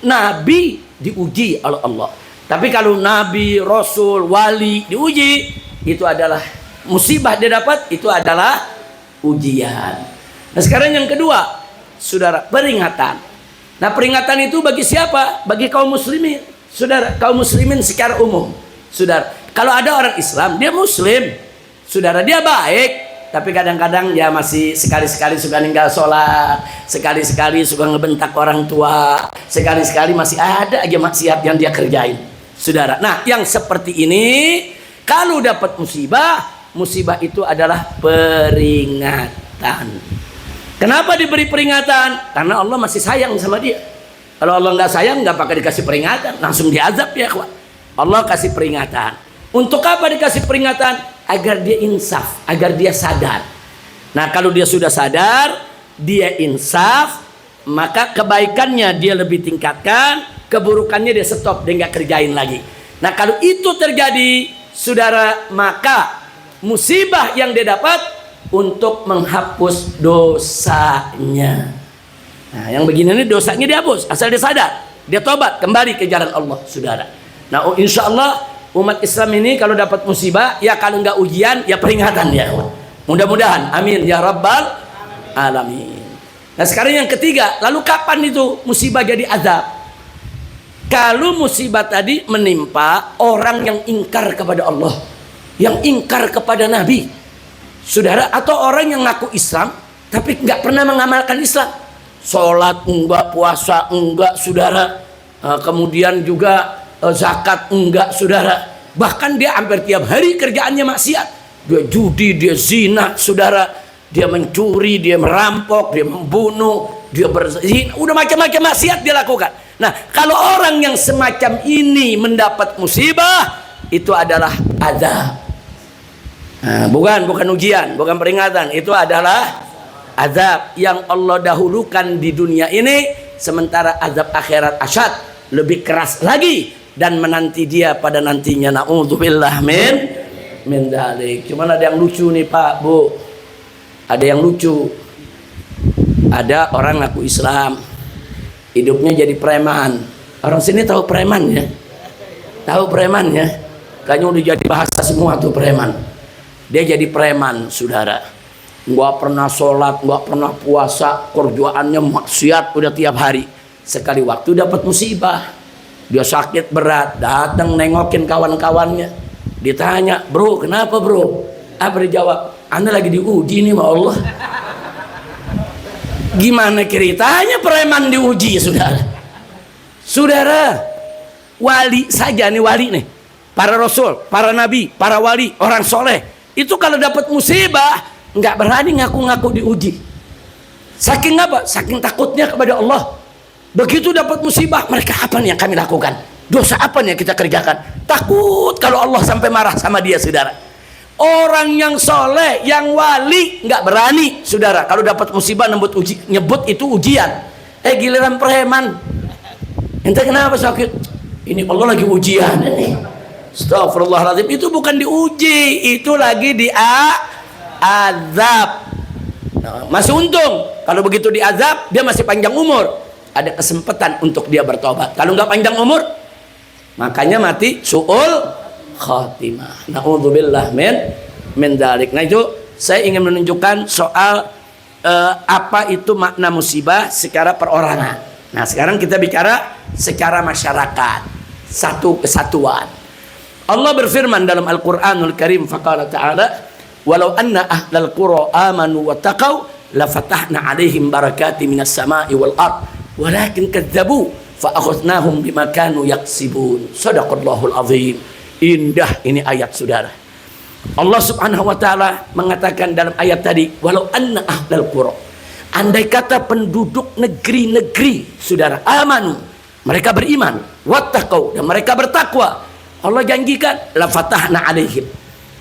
nabi diuji oleh Allah. Tapi kalau nabi, rasul, wali diuji, itu adalah musibah dia dapat, itu adalah ujian. Nah, sekarang yang kedua, saudara, peringatan. Nah, peringatan itu bagi siapa? Bagi kaum muslimin, saudara, kaum muslimin secara umum. Saudara, kalau ada orang Islam, dia muslim, saudara, dia baik, tapi kadang-kadang dia masih sekali-sekali suka ninggal sholat, sekali-sekali suka ngebentak orang tua, sekali-sekali masih ada aja maksiat yang dia kerjain, saudara. Nah, yang seperti ini kalau dapat musibah, musibah itu adalah peringatan. Kenapa diberi peringatan? Karena Allah masih sayang sama dia. Kalau Allah nggak sayang, nggak pakai dikasih peringatan, langsung diazab ya, kawan. Allah kasih peringatan. Untuk apa dikasih peringatan? Agar dia insaf, agar dia sadar. Nah, kalau dia sudah sadar, dia insaf, maka kebaikannya dia lebih tingkatkan, keburukannya dia stop, dia nggak kerjain lagi. Nah, kalau itu terjadi, saudara, maka musibah yang dia dapat untuk menghapus dosanya. Nah, yang begini ini dosanya dihapus asal dia sadar, dia tobat kembali ke jalan Allah, saudara. Nah, insya Allah umat Islam ini kalau dapat musibah, ya kalau nggak ujian, ya peringatan ya. Mudah-mudahan, amin ya rabbal alamin. Nah, sekarang yang ketiga, lalu kapan itu musibah jadi azab? Kalau musibah tadi menimpa orang yang ingkar kepada Allah, yang ingkar kepada Nabi, saudara, atau orang yang ngaku Islam tapi nggak pernah mengamalkan Islam, sholat enggak, puasa enggak, saudara, kemudian juga zakat enggak, saudara, bahkan dia hampir tiap hari kerjaannya maksiat, dia judi, dia zina, saudara, dia mencuri, dia merampok, dia membunuh, dia berzina, udah macam-macam maksiat dia lakukan. Nah, kalau orang yang semacam ini mendapat musibah, itu adalah azab. Nah, bukan ujian, bukan peringatan, itu adalah azab yang Allah dahulukan di dunia ini, sementara azab akhirat asyad, lebih keras lagi dan menanti dia pada nantinya. Na'udzubillah min dzalik. Cuman ada yang lucu nih, Pak, Bu. Ada yang lucu. Ada orang ngaku Islam, hidupnya jadi preman. Orang sini tahu preman ya? Tahu preman ya? Kayaknya udah jadi bahasa semua tuh preman. Dia jadi preman, saudara. Nggak pernah sholat, nggak pernah puasa, kerjaannya maksiat udah tiap hari. Sekali waktu dapat musibah, dia sakit berat, datang nengokin kawan-kawannya. Ditanya, bro, kenapa bro? Apa dia jawab? Anda lagi diuji nih sama Allah. Gimana ceritanya preman diuji, saudara? Saudara, wali saja nih, wali nih, para rasul, para nabi, para wali, orang soleh, itu kalau dapat musibah nggak berani ngaku-ngaku diuji. Saking apa? Saking takutnya kepada Allah. Begitu dapat musibah, mereka apa nih yang kami lakukan? Dosa apa nih yang kita kerjakan? Takut kalau Allah sampai marah sama dia, saudara. Orang yang soleh, yang wali, nggak berani, saudara. Kalau dapat musibah nyebut itu ujian. Giliran preman, ente kenapa sakit? Ini Allah lagi ujian ini. Astagfirullahaladzim. Itu bukan diuji, itu lagi diazab. Nah, masih untung kalau begitu diazab, dia masih panjang umur, ada kesempatan untuk dia bertobat. Kalau nggak panjang umur, makanya mati su'ul khatimah. Na'udzubillah min dzalik. Nah, itu saya ingin menunjukkan soal apa itu makna musibah secara perorangan. Nah, sekarang kita bicara secara masyarakat, satu kesatuan. Allah berfirman dalam Al-Qur'anul Karim, faqala ta'ala, walau anna ahlal qura amanu wattaqau lafatahna 'alaihim barakati minas sama'i wal ard walakin kadzdzabu fa akhadnahum bima kanu yaksibun. Shadaqallahul azim. Indah ini ayat, saudara. Allah subhanahu wa ta'ala mengatakan dalam ayat tadi, walau anna ahlal qura, andai kata penduduk negeri-negeri, saudara, amanu, mereka beriman, wattaqau, dan mereka bertakwa, Allah janjikan la fatahna alaihim,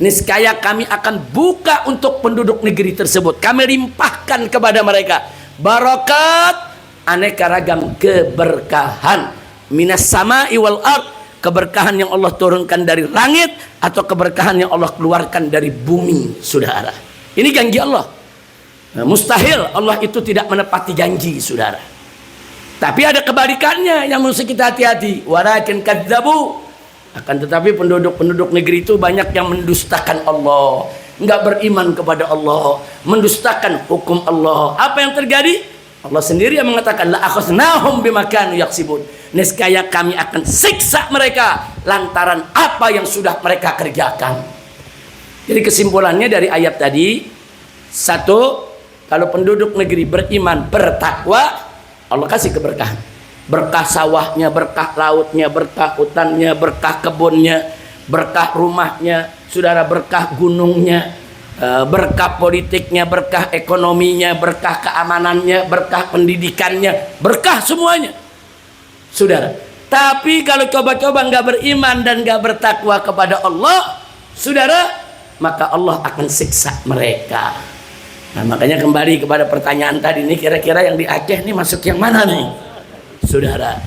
niscaya kami akan buka untuk penduduk negeri tersebut, kami limpahkan kepada mereka barakat, aneka ragam keberkahan. Minas sama'i wal ard, keberkahan yang Allah turunkan dari langit atau keberkahan yang Allah keluarkan dari bumi, saudara. Ini janji Allah. Nah, mustahil Allah itu tidak menepati janji, saudara. Tapi ada kebalikannya yang mesti kita hati-hati. Walakin kadzabu, akan tetapi penduduk negeri itu banyak yang mendustakan Allah, enggak beriman kepada Allah, mendustakan hukum Allah. Apa yang terjadi? Allah sendiri yang mengatakan la akhadnahum bima kanu yaksibun. Niscaya kami akan siksa mereka lantaran apa yang sudah mereka kerjakan. Jadi kesimpulannya dari ayat tadi, satu, kalau penduduk negeri beriman, bertakwa, Allah kasih keberkahan. Berkah sawahnya, berkah lautnya, berkah hutannya, berkah kebunnya, berkah rumahnya, saudara, berkah gunungnya, berkah politiknya, berkah ekonominya, berkah keamanannya, berkah pendidikannya, berkah semuanya, saudara. Tapi kalau coba-coba nggak beriman dan nggak bertakwa kepada Allah, saudara, maka Allah akan siksa mereka. Nah, makanya kembali kepada pertanyaan tadi, ini kira-kira yang di Aceh ini masuk yang mana nih, saudara?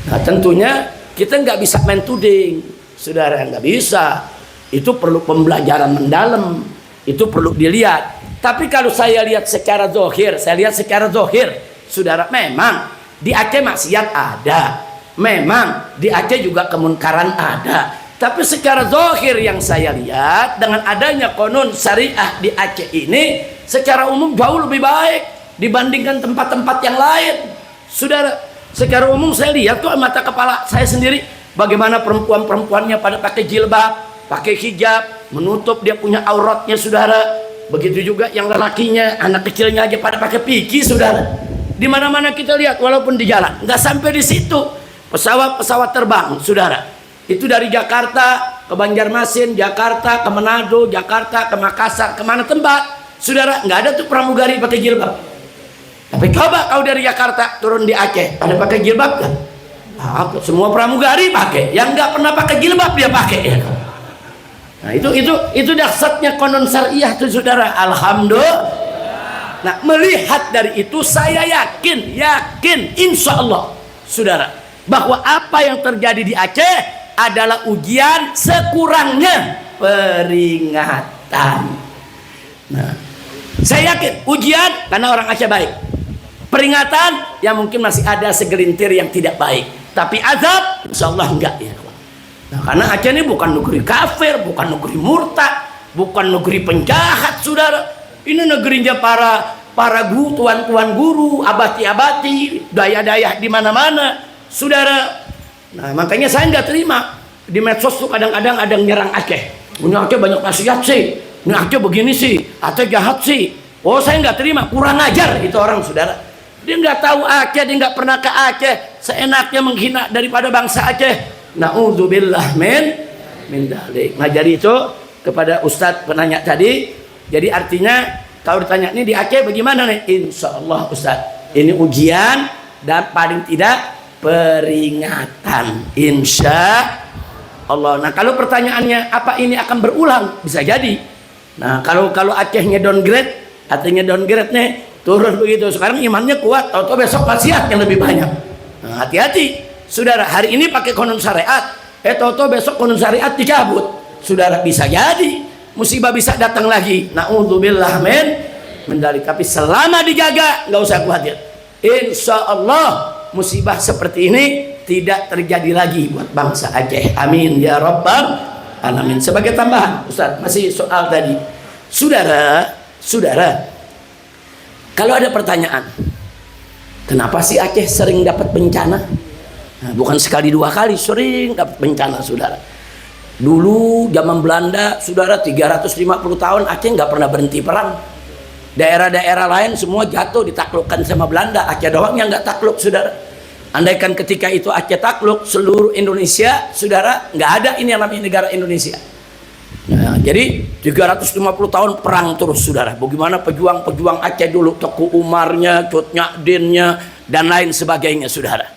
Nah, tentunya kita nggak bisa main tuding, saudara, nggak bisa. Itu perlu pembelajaran mendalam, itu perlu dilihat. Tapi kalau saya lihat secara zahir, saudara, memang di Aceh maksiat ada, memang di Aceh juga kemunkaran ada. Tapi secara zahir yang saya lihat, dengan adanya konon syariah di Aceh ini, secara umum jauh lebih baik dibandingkan tempat-tempat yang lain, saudara. Secara umum saya lihat kok mata kepala saya sendiri, bagaimana perempuan-perempuannya pada pakai jilbab, pakai hijab, menutup dia punya auratnya, saudara. Begitu juga yang lelakinya, anak kecilnya aja pada pakai piki, saudara. Di mana-mana kita lihat, walaupun di jalan. Nggak sampai di situ, pesawat terbang, saudara. Itu dari Jakarta ke Banjarmasin, Jakarta ke Manado, Jakarta ke Makassar, kemana tempat, saudara, nggak ada tuh pramugari pakai jilbab. Tapi coba kau dari Jakarta turun di Aceh, ada pakai jilbab kan? Nah, semua pramugari pakai, yang nggak pernah pakai jilbab dia pakai, ya. Nah, itu dahsyatnya konon syariah tuh, saudara. Alhamdulillah. Nah, melihat dari itu saya yakin insya Allah, saudara, bahwa apa yang terjadi di Aceh adalah ujian, sekurangnya peringatan. Nah, saya yakin ujian karena orang Aceh baik, peringatan yang mungkin masih ada segelintir yang tidak baik, tapi azab insya Allah enggak, ya. Nah, karena Aceh ini bukan negeri kafir, bukan negeri murtad, bukan negeri penjahat, saudara. Ini negerinya para guru, tuan-tuan guru, abati-abati, daya-daya di mana-mana, saudara. Nah, makanya saya nggak terima di medsos tuh kadang-kadang ada yang nyerang Aceh. Ini Aceh banyak maksiat sih, ini Aceh begini sih, Aceh jahat sih. Oh, saya nggak terima, kurang ajar itu orang, saudara. Dia nggak tahu Aceh, dia nggak pernah ke Aceh, seenaknya menghina daripada bangsa Aceh. Na'udzubillah min dzalik. Nah, jadi itu kepada Ustadz penanya tadi, jadi artinya kalau ditanya ini di Aceh bagaimana nih? Insya Allah Ustadz, ini ujian dan paling tidak peringatan, insya Allah. Nah, kalau pertanyaannya apa ini akan berulang, bisa jadi. Nah, kalau Acehnya downgrade, artinya downgrade nih, turun begitu. Sekarang imannya kuat, atau besok maksiat yang lebih banyak. Nah, hati-hati, saudara. Hari ini pakai konon syariat, atau besok konon syariat dicabut, saudara, bisa jadi musibah bisa datang lagi. Na'udzubillah min dzalik. Tapi selama dijaga, nggak usah khawatir. Insya Allah musibah seperti ini tidak terjadi lagi buat bangsa Aceh. Amin ya rabbal alamin. Sebagai tambahan, Ustaz, masih soal tadi, saudara, kalau ada pertanyaan, kenapa sih Aceh sering dapat bencana? Nah, bukan sekali dua kali, sering dapat bencana, saudara. Dulu zaman Belanda, saudara, 350 tahun Aceh nggak pernah berhenti perang. Daerah-daerah lain semua jatuh ditaklukkan sama Belanda, Aceh doang yang nggak takluk, saudara. Andaikan ketika itu Aceh takluk, seluruh Indonesia, saudara, nggak ada ini yang namanya negara Indonesia. Nah, jadi 350 tahun perang terus, saudara. Bagaimana pejuang-pejuang Aceh dulu, Teku Umarnya, Cut Nyadinnya, dan lain sebagainya, saudara.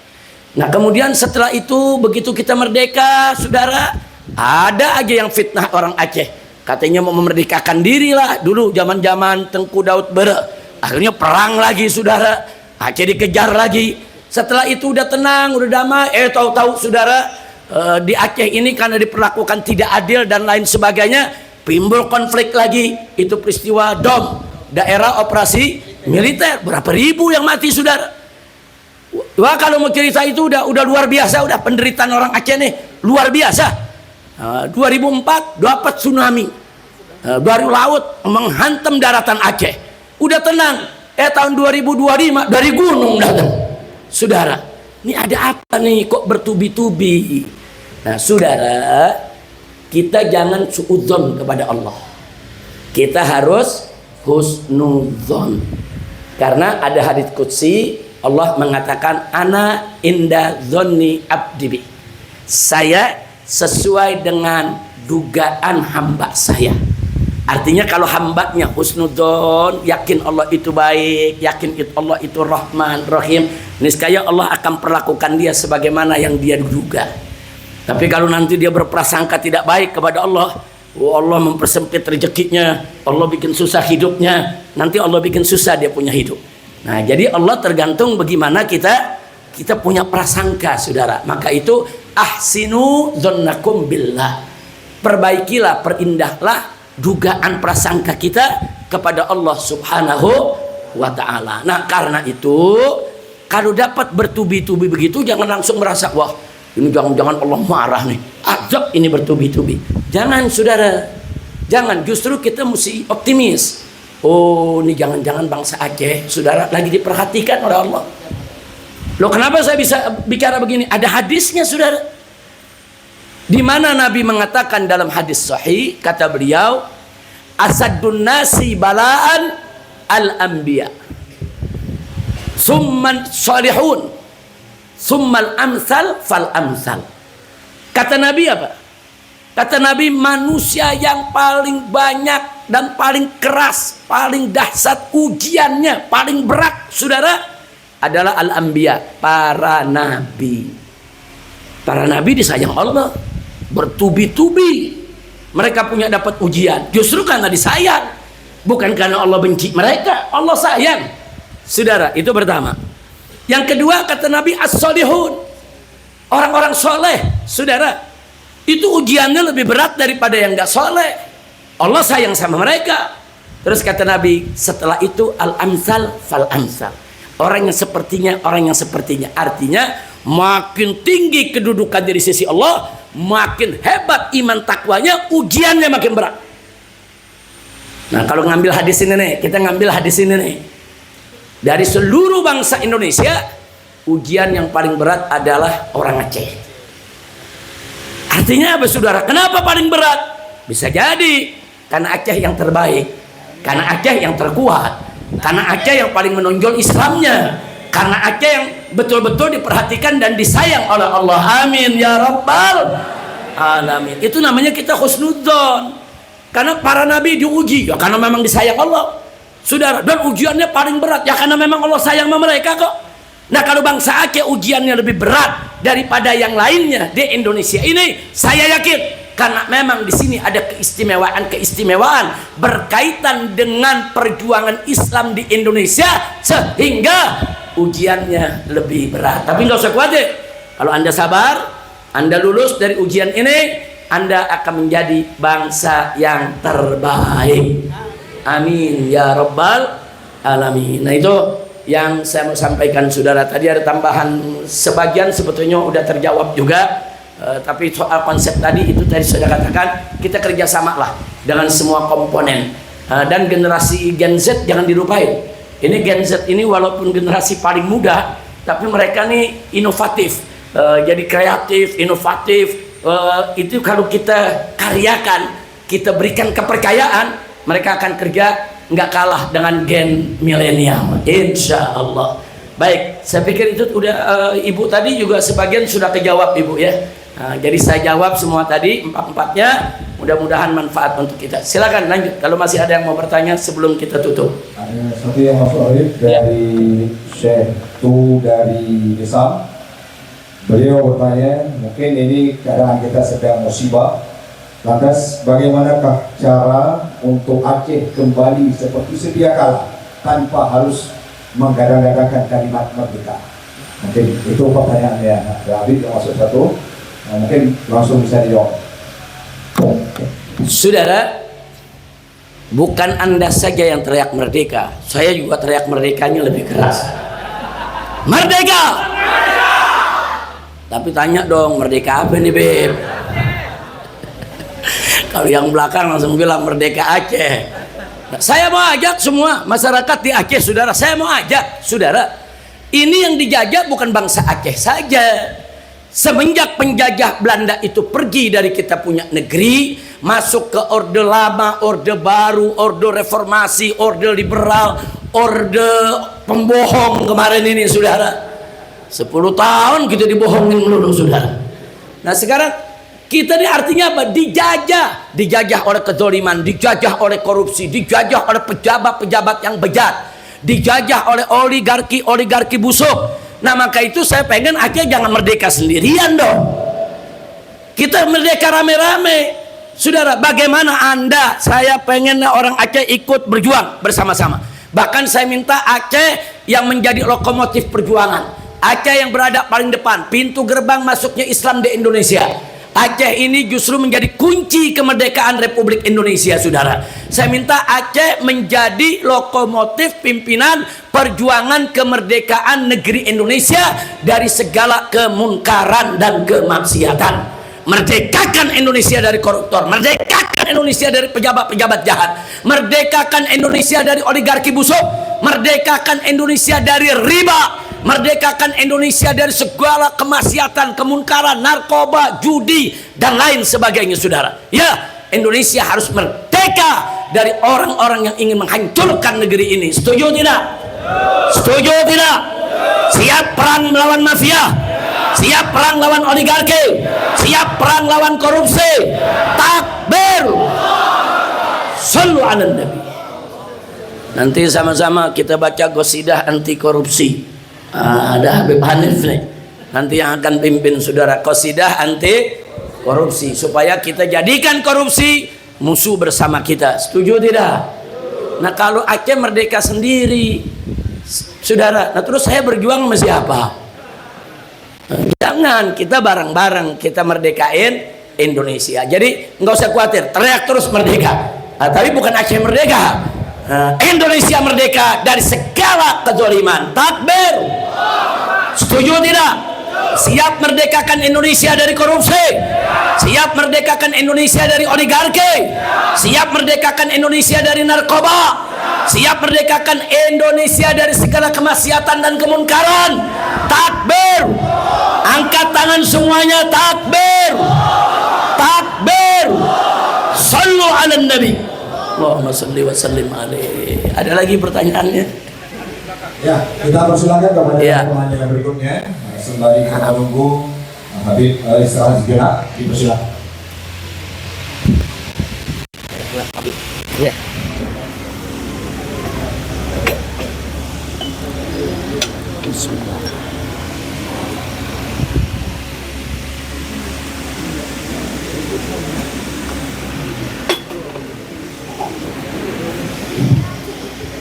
Nah, kemudian setelah itu begitu kita merdeka, saudara, ada aja yang fitnah orang Aceh. Katanya mau memerdekakan diri lah dulu zaman-zaman Tengku Daud Bere. Akhirnya perang lagi, saudara. Aceh dikejar lagi. Setelah itu udah tenang, udah damai. Tahu-tahu saudara, di Aceh ini karena diperlakukan tidak adil dan lain sebagainya, timbul konflik lagi. Itu peristiwa DOM, daerah operasi militer. Berapa ribu yang mati saudara. Wah, kalau mau cerita itu udah luar biasa, udah penderitaan orang Aceh nih luar biasa. 2004 dapat tsunami dari laut menghantam daratan Aceh. Udah tenang. Tahun 2025 dari gunung datang. Saudara, ini ada apa nih kok bertubi-tubi? Nah, saudara, kita jangan suudzon kepada Allah. Kita harus husnudzon. Karena ada hadits qudsi, Allah mengatakan ana inda dzonni abdi. Saya sesuai dengan dugaan hamba saya. Artinya kalau hambanya husnudzon, yakin Allah itu baik, yakin Allah itu Rahman, Rahim, niscaya Allah akan perlakukan dia sebagaimana yang dia duga. Tapi kalau nanti dia berprasangka tidak baik kepada Allah, Allah mempersempit rezekinya, Allah bikin susah hidupnya, nanti Allah bikin susah dia punya hidup. Nah, jadi Allah tergantung bagaimana kita punya prasangka, saudara. Maka itu ahsinu dzannakum billah. Perbaikilah, perindahlah dugaan prasangka kita kepada Allah Subhanahu wa ta'ala. Nah, karena itu kalau dapat bertubi-tubi begitu, jangan langsung merasa wah ini jangan-jangan Allah marah nih, azab ini bertubi-tubi. Jangan saudara, jangan. Justru kita mesti optimis. Oh, ini jangan-jangan bangsa Aceh saudara lagi diperhatikan oleh Allah. Loh, kenapa saya bisa bicara begini? Ada hadisnya saudara, di mana Nabi mengatakan dalam hadis sahih, kata beliau, asaddun nasi balaan al-anbiya, summan salihun, summal amsal fal amsal. Kata Nabi apa? Kata Nabi, manusia yang paling banyak dan paling keras, paling dahsyat ujiannya, paling berat saudara, adalah al-anbiya, para nabi. Para nabi disayang Allah, bertubi-tubi mereka punya dapat ujian justru karena disayang, bukan karena Allah benci mereka. Allah sayang saudara. Itu pertama. Yang kedua, kata Nabi, as-solihun, orang-orang soleh saudara, itu ujiannya lebih berat daripada yang gak soleh. Allah sayang sama mereka. Terus kata Nabi, setelah itu al-amsal fal amsal, orang yang sepertinya. Artinya makin tinggi kedudukan di sisi Allah, makin hebat iman takwanya, ujiannya makin berat. Nah, kalau ngambil hadis ini nih, kita ngambil hadis ini nih, dari seluruh bangsa Indonesia, ujian yang paling berat adalah orang Aceh. Artinya apa saudara? Kenapa paling berat? Bisa jadi karena Aceh yang terbaik, karena Aceh yang terkuat, karena Aceh yang paling menonjol Islamnya, karena Aceh yang betul-betul diperhatikan dan disayang oleh Allah. Amin ya rabbal alamin. Itu namanya kita husnudzon. Karena para nabi diuji ya karena memang disayang Allah saudara, dan ujiannya paling berat ya karena memang Allah sayang sama mereka kok. Nah, kalau bangsa Aceh ujiannya lebih berat daripada yang lainnya di Indonesia ini, saya yakin karena memang di sini ada keistimewaan berkaitan dengan perjuangan Islam di Indonesia, sehingga ujiannya lebih berat. Tapi nggak usah khawatir, kalau Anda sabar, Anda lulus dari ujian ini, Anda akan menjadi bangsa yang terbaik. Amin ya rabbal alamin. Nah, itu yang saya mau sampaikan saudara. Tadi ada tambahan sebagian, sebetulnya udah terjawab juga. Tapi soal konsep tadi itu tadi sudah katakan, kita kerjasama lah dengan semua komponen. Dan generasi Gen Z jangan dilupain. Ini Gen Z ini walaupun generasi paling muda, tapi mereka nih inovatif, jadi kreatif, inovatif. Itu kalau kita karyakan, kita berikan kepercayaan, mereka akan kerja nggak kalah dengan gen milenial, insya Allah. Baik, saya pikir itu udah ibu tadi juga sebagian sudah kejawab ibu ya. Jadi saya jawab semua tadi empat-empatnya, mudah-mudahan manfaat untuk kita. Silakan lanjut kalau masih ada yang mau bertanya sebelum kita tutup. Ada satu yang masuk Arif dari Syekh Tu dari Desa. Beliau bertanya, mungkin ini keadaan kita sedang musibah. Lantas bagaimanakah cara untuk Aceh kembali seperti sedia kala tanpa harus menggadang-gadangkan kalimat merdeka? Mungkin itu pertanyaannya. Habib yang masuk satu, mungkin langsung bisa dijawab. Saudara, bukan Anda saja yang teriak merdeka, saya juga teriak merdekanya lebih keras. Merdeka! Tapi tanya dong, merdeka apa nih Beb? Kalau yang belakang langsung bilang merdeka Aceh. Nah, saya mau ajak semua masyarakat di Aceh, saudara. Saya mau ajak, saudara. Ini yang dijajah bukan bangsa Aceh saja. Semenjak penjajah Belanda itu pergi dari kita punya negeri, masuk ke orde lama, orde baru, orde reformasi, orde liberal, orde pembohong kemarin ini, saudara. 10 tahun kita dibohongin melulu, saudara. Nah sekarang kita ini artinya apa? Dijajah. Dijajah oleh kezaliman, dijajah oleh korupsi, dijajah oleh pejabat-pejabat yang bejat, dijajah oleh oligarki busuk. Nah maka itu saya pengen Aceh jangan merdeka sendirian dong. Kita merdeka rame-rame. Saudara, bagaimana Anda? Saya pengen orang Aceh ikut berjuang bersama-sama. Bahkan saya minta Aceh yang menjadi lokomotif perjuangan, Aceh yang berada paling depan, pintu gerbang masuknya Islam di Indonesia. Aceh ini justru menjadi kunci kemerdekaan Republik Indonesia, saudara. Saya minta Aceh menjadi lokomotif pimpinan perjuangan kemerdekaan negeri Indonesia dari segala kemunkaran dan kemaksiatan. Merdekakan Indonesia dari koruptor, merdekakan Indonesia dari pejabat-pejabat jahat, merdekakan Indonesia dari oligarki busuk, merdekakan Indonesia dari riba, merdekakan Indonesia dari segala kemaksiatan, kemunkaran, narkoba, judi, dan lain sebagainya, saudara. Ya, Indonesia harus merdeka dari orang-orang yang ingin menghancurkan negeri ini. Setuju tidak? Setuju tidak? Siap perang melawan mafia, siap perang lawan oligarki, siap perang lawan korupsi. Takbir, sallu ala nabi. Nanti sama-sama kita baca qasidah anti korupsi. Ada Habib Hanif nih, nanti yang akan pimpin saudara, qasidah anti korupsi, supaya kita jadikan korupsi musuh bersama kita. Setuju tidak? Nah kalau Aceh merdeka sendiri, saudara, nah terus saya berjuang sama siapa? Jangan, kita bareng-bareng kita merdekain Indonesia. Jadi nggak usah khawatir, teriak terus merdeka. Tapi bukan Aceh merdeka, Indonesia merdeka dari segala kezaliman. Takbir. Setuju tidak? Siap merdekakan Indonesia dari korupsi, siap merdekakan Indonesia dari oligarki, siap merdekakan Indonesia dari narkoba, siap merdekakan Indonesia dari segala kemaksiatan dan kemunkaran. Takbir. Angkat tangan semuanya. Takbir. Takbir. Sallu ala nabi. Allahumma salli wa sallim alaihi. Ada lagi pertanyaannya? Ya, kita persilakan kepada pertanyaan berikutnya. Sembari kita menunggu Habib istirahat sejenak, dipersilakan. Ya. Bismillah.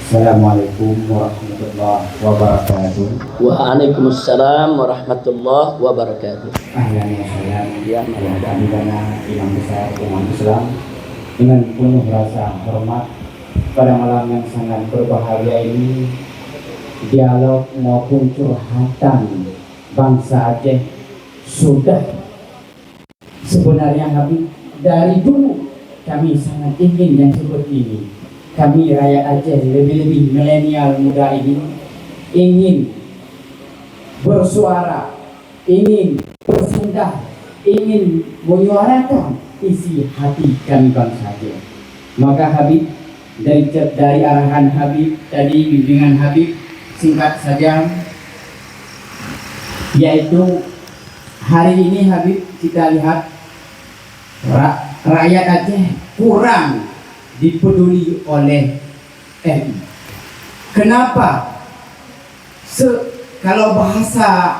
Assalamualaikum warahmatullahi wabarakatuh. Waalaikumsalam warahmatullahi wabarakatuh. Ahlan wa sahlan. Ya, Kami Imam Besar umat Islam dengan penuh rasa hormat pada malam yang sangat berbahagia ini, dialog maupun curhatan bangsa Aceh sudah sebenarnya Habib dari dulu kami sangat ingin yang seperti ini. Kami rakyat Aceh, lebih-lebih milenial muda ini ingin bersuara, ingin bersinggah, ingin menyuarakan isi hati kami bangsa Aceh. Maka Habib, dari arahan Habib tadi, bimbingan Habib, singkat saja, yaitu hari ini Habib kita lihat rakyat Aceh kurang dipeduli oleh MI. Kenapa? Kalau bahasa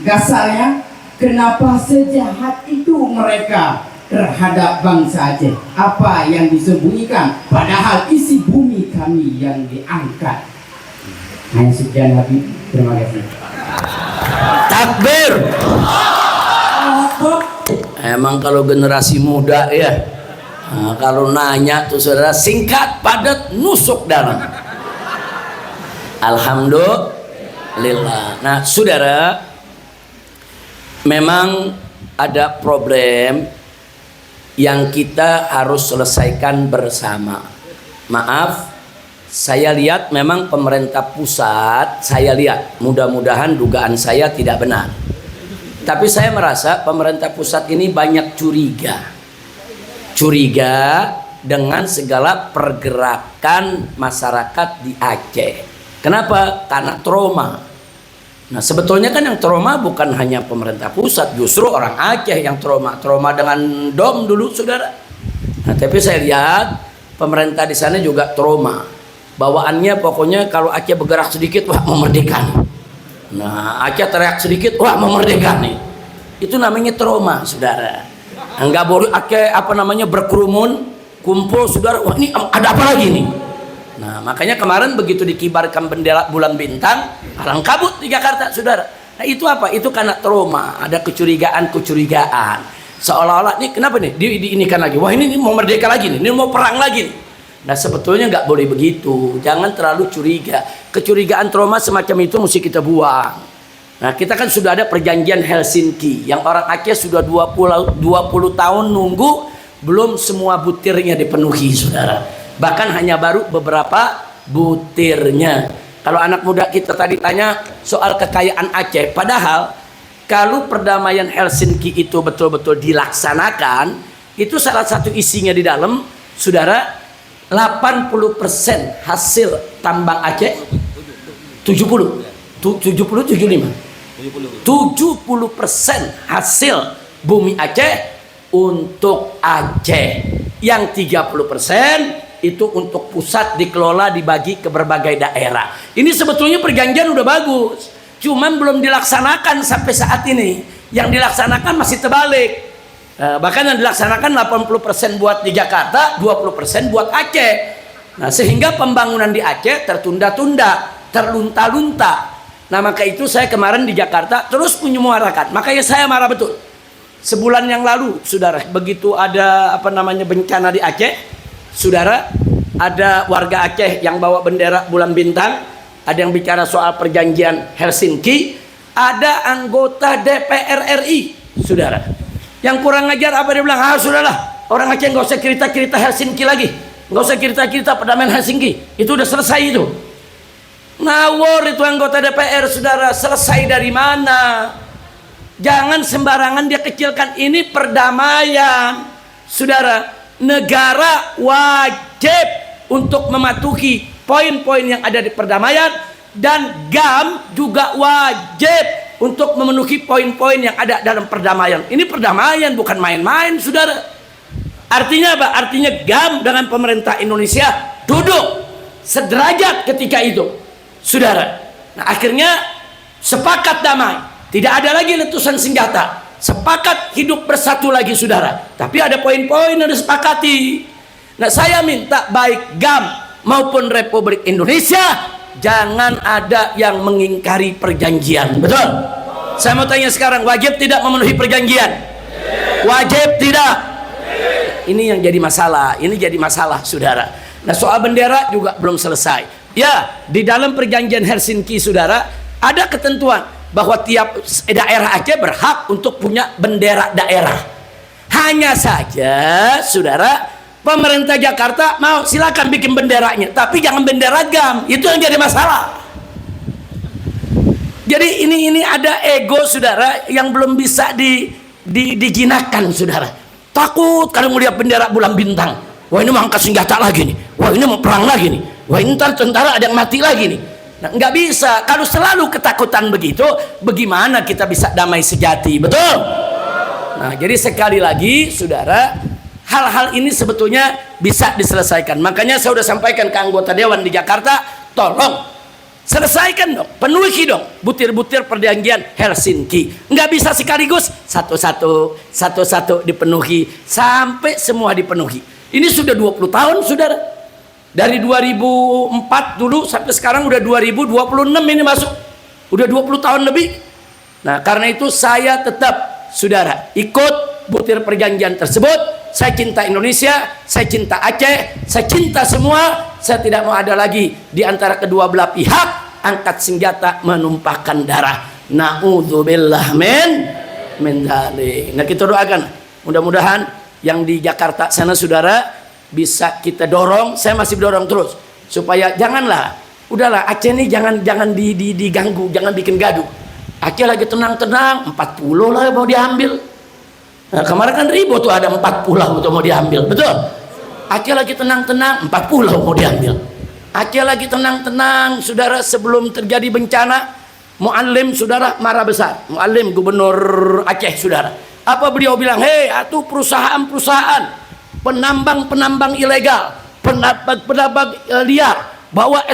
gasarnya, kenapa sejahat itu mereka terhadap bangsa Aceh? Apa yang disembunyikan? Padahal isi bumi kami yang diangkat. Hanya sekian Habib, terima kasih. Takbir. Emang kalau generasi muda ya, nah, kalau nanya tuh saudara singkat, padat, nusuk dalam. Alhamdulillah. Nah saudara, memang ada problem yang kita harus selesaikan bersama. Maaf, saya lihat memang pemerintah pusat, saya lihat, mudah-mudahan dugaan saya tidak benar. Tapi saya merasa pemerintah pusat ini banyak curiga dengan segala pergerakan masyarakat di Aceh. Kenapa? Karena trauma. Nah sebetulnya kan yang trauma bukan hanya pemerintah pusat, justru orang Aceh yang trauma dengan DOM dulu saudara. Nah tapi saya lihat pemerintah di sana juga trauma. Bawaannya pokoknya kalau Aceh bergerak sedikit, wah mau merdeka nih. Nah Aceh teriak sedikit, wah mau merdeka nih. Itu namanya trauma saudara. Enggak boleh Aceh berkerumun, kumpul saudara, wah ini ada apa lagi nih. Nah makanya kemarin begitu dikibarkan bendera bulan bintang, alang kabut di Jakarta saudara. Nah itu apa? Itu karena trauma, ada kecurigaan seolah-olah nih kenapa nih diinikan lagi, wah ini mau merdeka lagi nih, ini mau perang lagi nih. Nah sebetulnya nggak boleh begitu, jangan terlalu curiga. Kecurigaan trauma semacam itu mesti kita buang. Nah kita kan sudah ada perjanjian Helsinki yang orang Aceh sudah 20 tahun nunggu, belum semua butirnya dipenuhi saudara. Bahkan hanya baru beberapa butirnya. Kalau anak muda kita tadi tanya soal kekayaan Aceh, padahal kalau perdamaian Helsinki itu betul-betul dilaksanakan, itu salah satu isinya di dalam saudara, 80% hasil tambang Aceh 70 hasil bumi Aceh untuk Aceh, yang 30% itu untuk pusat dikelola dibagi ke berbagai daerah. Ini sebetulnya perjanjian udah bagus, cuman belum dilaksanakan sampai saat ini. Yang dilaksanakan masih terbalik. Bahkan yang dilaksanakan 80% buat di Jakarta, 20% buat Aceh. Nah, sehingga pembangunan di Aceh tertunda-tunda, terlunta-lunta. Nah, maka itu saya kemarin di Jakarta terus menyuarakan. Makanya saya marah betul. Sebulan yang lalu, saudara, begitu ada bencana di Aceh, saudara, ada warga Aceh yang bawa bendera bulan bintang, ada yang bicara soal perjanjian Helsinki, ada anggota DPR RI, saudara. Yang kurang ngajar apa dia bilang? Sudahlah, orang Aceh nggak usah cerita-cerita Helsinki lagi, nggak usah cerita-cerita perdamaian Helsinki, itu udah selesai itu. Ngawur itu anggota DPR, saudara. Selesai dari mana? Jangan sembarangan dia kecilkan. Ini perdamaian, saudara. Negara wajib untuk mematuhi poin-poin yang ada di perdamaian, dan GAM juga wajib untuk memenuhi poin-poin yang ada dalam perdamaian. Ini perdamaian, bukan main-main, saudara. Artinya apa? Artinya GAM dengan pemerintah Indonesia duduk sederajat ketika itu, saudara. Nah, akhirnya sepakat damai, tidak ada lagi letusan senjata, sepakat hidup bersatu lagi, saudara. Tapi ada poin-poin yang disepakati. Nah, saya minta baik GAM maupun Republik Indonesia jangan ada yang mengingkari perjanjian. Betul? Saya mau tanya sekarang, wajib tidak memenuhi perjanjian? Wajib tidak? Ini yang jadi masalah. Ini jadi masalah, saudara. Nah, soal bendera juga belum selesai. Ya, di dalam perjanjian Helsinki, saudara, ada ketentuan bahwa tiap daerah Aceh berhak untuk punya bendera daerah. Hanya saja, saudara, pemerintah Jakarta mau silakan bikin benderanya, tapi jangan bendera GAM. Itu yang jadi masalah. Jadi ini ada ego, saudara, yang belum bisa dijinakkan, saudara. Takut kalau melihat bendera bulan bintang. Wah, ini mau angkat senjata lagi nih. Wah, ini mau perang lagi nih. Wah, ini ntar tentara ada yang mati lagi nih. Nah, nggak bisa. Kalau selalu ketakutan begitu, bagaimana kita bisa damai sejati? Betul? Nah, jadi sekali lagi, saudara, hal-hal ini sebetulnya bisa diselesaikan. Makanya saya sudah sampaikan ke anggota dewan di Jakarta, tolong selesaikan dong, penuhi dong butir-butir perjanjian Helsinki. Nggak bisa sekaligus satu-satu dipenuhi sampai semua dipenuhi. Ini sudah 20 tahun, saudara. Dari 2004 dulu sampai sekarang udah 2026 ini masuk. Udah 20 tahun lebih. Nah, karena itu saya tetap, saudara, ikut butir perjanjian tersebut. Saya cinta Indonesia, saya cinta Aceh, saya cinta semua. Saya tidak mau ada lagi di antara kedua belah pihak angkat senjata menumpahkan darah. Na'udzubillah min dzalik. Nah, kita doakan mudah-mudahan yang di Jakarta sana, saudara, bisa kita dorong. Saya masih dorong terus supaya janganlah, udahlah Aceh ini jangan diganggu, jangan bikin gaduh. Aceh lagi tenang-tenang, 4 pulau lah mau diambil. Nah, kemarin kan ribut tuh, ada 4 pulau tuh mau diambil, betul? Aceh lagi tenang-tenang, 4 pulau mau diambil. Aceh lagi tenang-tenang, saudara, sebelum terjadi bencana, Muallim, saudara, marah besar. Muallim, gubernur Aceh, saudara. Apa beliau bilang? Hei, atuh perusahaan-perusahaan penambang ilegal, penambang liar, bawa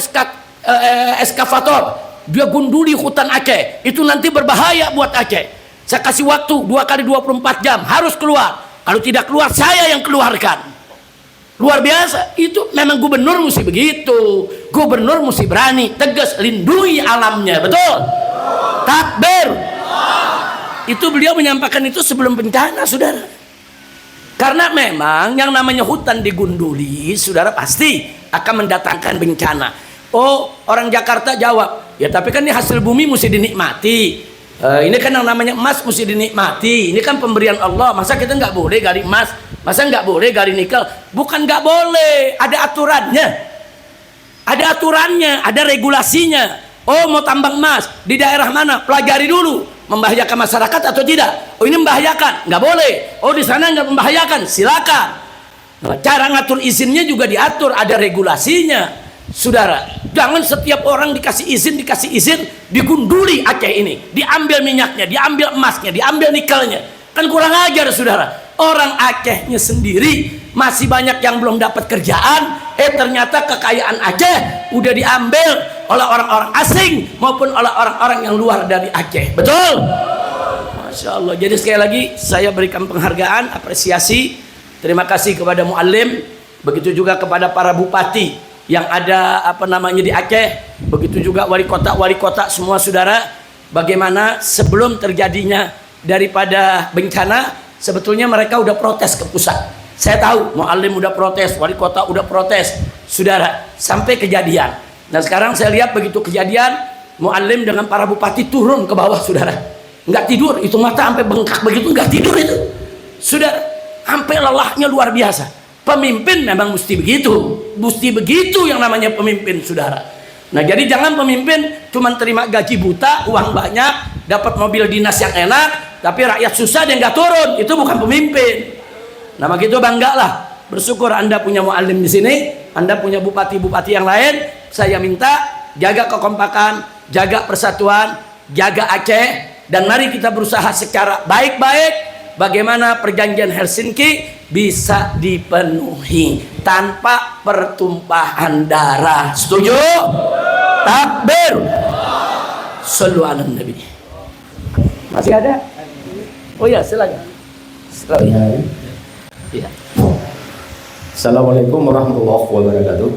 eskavator, dia gunduli hutan Aceh, itu nanti berbahaya buat Aceh. Saya kasih waktu 2 kali 24 jam, harus keluar. Kalau tidak keluar, saya yang keluarkan. Luar biasa. Itu memang gubernur mesti begitu. Gubernur mesti berani, tegas, lindungi alamnya, betul? Takbir. Itu beliau menyampaikan itu sebelum bencana, saudara. Karena memang yang namanya hutan digunduli, saudara, pasti akan mendatangkan bencana. Oh, orang Jakarta jawab, ya tapi kan ini hasil bumi mesti dinikmati. Ini kan yang namanya emas mesti dinikmati. Ini kan pemberian Allah. Masa kita nggak boleh gali emas? Masa nggak boleh gali nikel? Bukan nggak boleh, ada aturannya. Ada aturannya, ada regulasinya. Oh, mau tambang emas di daerah mana? Pelajari dulu. Membahayakan masyarakat atau tidak? Oh, ini membahayakan, nggak boleh. Oh, di sana nggak membahayakan, silakan. Nah, cara ngatur izinnya juga diatur, ada regulasinya, saudara. Jangan setiap orang dikasih izin, digunduli Aceh ini, diambil minyaknya, diambil emasnya, diambil nikelnya. Kan kurang ajar, saudara. Orang Acehnya sendiri masih banyak yang belum dapat kerjaan. Ternyata kekayaan Aceh udah diambil oleh orang-orang asing maupun oleh orang-orang yang luar dari Aceh. Betul? Masya Allah. Jadi sekali lagi saya berikan penghargaan, apresiasi, terima kasih kepada Muallim, begitu juga kepada para bupati yang ada di Aceh, begitu juga wali kota semua, saudara. Bagaimana sebelum terjadinya daripada bencana, sebetulnya mereka udah protes ke pusat. Saya tahu Muallim udah protes, wali kota udah protes, saudara, sampai kejadian. Nah, sekarang saya lihat begitu kejadian, Muallim dengan para bupati turun ke bawah, saudara. Nggak tidur, itu mata sampai bengkak begitu, nggak tidur itu, saudara. Sampai lelahnya luar biasa. Pemimpin memang mesti begitu yang namanya pemimpin, saudara. Nah, jadi jangan pemimpin cuma terima gaji buta, uang banyak, dapat mobil dinas yang enak, tapi rakyat susah dia nggak turun. Itu bukan pemimpin. Nah, begitu banggalah, bersyukur Anda punya Muallim di sini, Anda punya bupati-bupati yang lain. Saya minta jaga kekompakan, jaga persatuan, jaga Aceh, dan mari kita berusaha secara baik-baik bagaimana perjanjian Helsinki bisa dipenuhi tanpa pertumpahan darah. Setuju? Takbir. Shallu ala Nabi. Masih ada? Oh ya, silakan. Ya. Assalamualaikum warahmatullahi wabarakatuh.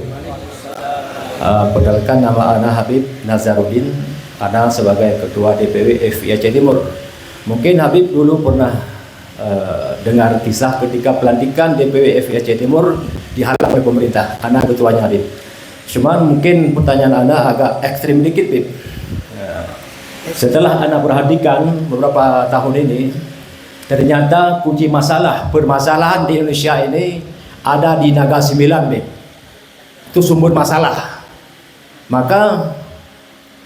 Perkenalkan, nama Ana Habib Nazaruddin. Ana sebagai Ketua DPW FI Aceh Timur. Mungkin Habib dulu pernah dengar kisah ketika pelantikan DPW FI Aceh Timur dihalang oleh pemerintah. Ana ketuanya Habib. Cuman mungkin pertanyaan Ana agak ekstrim dikit, Habib. Setelah Ana perhatikan beberapa tahun ini, ternyata kunci permasalahan di Indonesia ini ada di Naga 9, Beb. Itu sumber masalah. Maka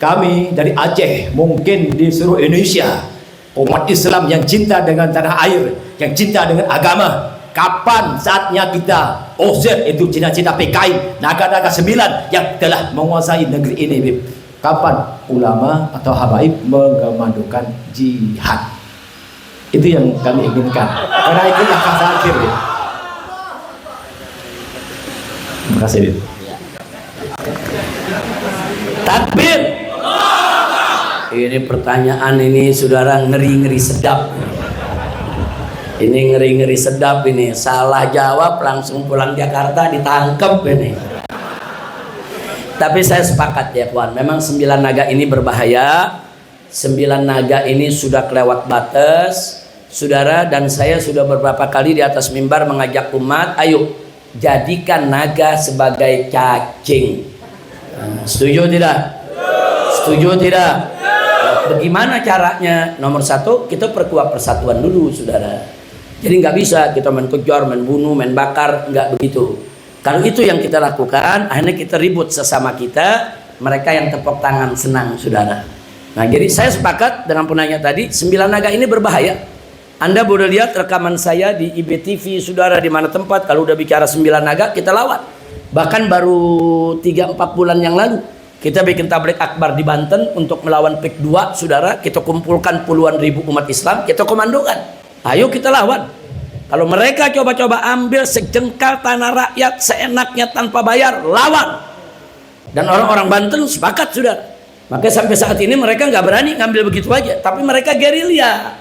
kami dari Aceh, mungkin di seluruh Indonesia, umat Islam yang cinta dengan tanah air, yang cinta dengan agama, kapan saatnya kita usir itu cina-cina PKI, naga-naga 9 yang telah menguasai negeri ini, Beb. Kapan ulama atau habaib mengemandukan jihad? Itu yang kami inginkan, karena itu langkah terakhir. Terima kasih. Takbir. Ini pertanyaan ini, saudara, ngeri-ngeri sedap. Ini ngeri-ngeri sedap ini. Salah jawab langsung pulang Jakarta ditangkep ini. Tapi saya sepakat ya kawan, memang 9 naga ini berbahaya. 9 naga ini sudah kelewat batas, saudara, dan saya sudah beberapa kali di atas mimbar mengajak umat, ayo jadikan naga sebagai cacing. Setuju tidak? Setuju tidak? Bagaimana caranya? Nomor 1, kita perkuat persatuan dulu, saudara. Jadi nggak bisa kita main kejar, main bunuh, main bakar, nggak begitu. Kalau itu yang kita lakukan, akhirnya kita ribut sesama kita, mereka yang tepuk tangan senang, saudara. Nah, jadi saya sepakat dengan penanya tadi, 9 naga ini berbahaya. Anda boleh lihat rekaman saya di IBTV, saudara, di mana tempat kalau udah bicara 9 naga kita lawan. Bahkan baru 3-4 bulan yang lalu kita bikin tabligh akbar di Banten untuk melawan PIK 2, saudara. Kita kumpulkan puluhan ribu umat Islam, kita komandokan. Ayo kita lawan. Kalau mereka coba-coba ambil sejengkal tanah rakyat seenaknya tanpa bayar, lawan. Dan orang-orang Banten sepakat, saudara. Makanya sampai saat ini mereka nggak berani ngambil begitu aja. Tapi mereka gerilya.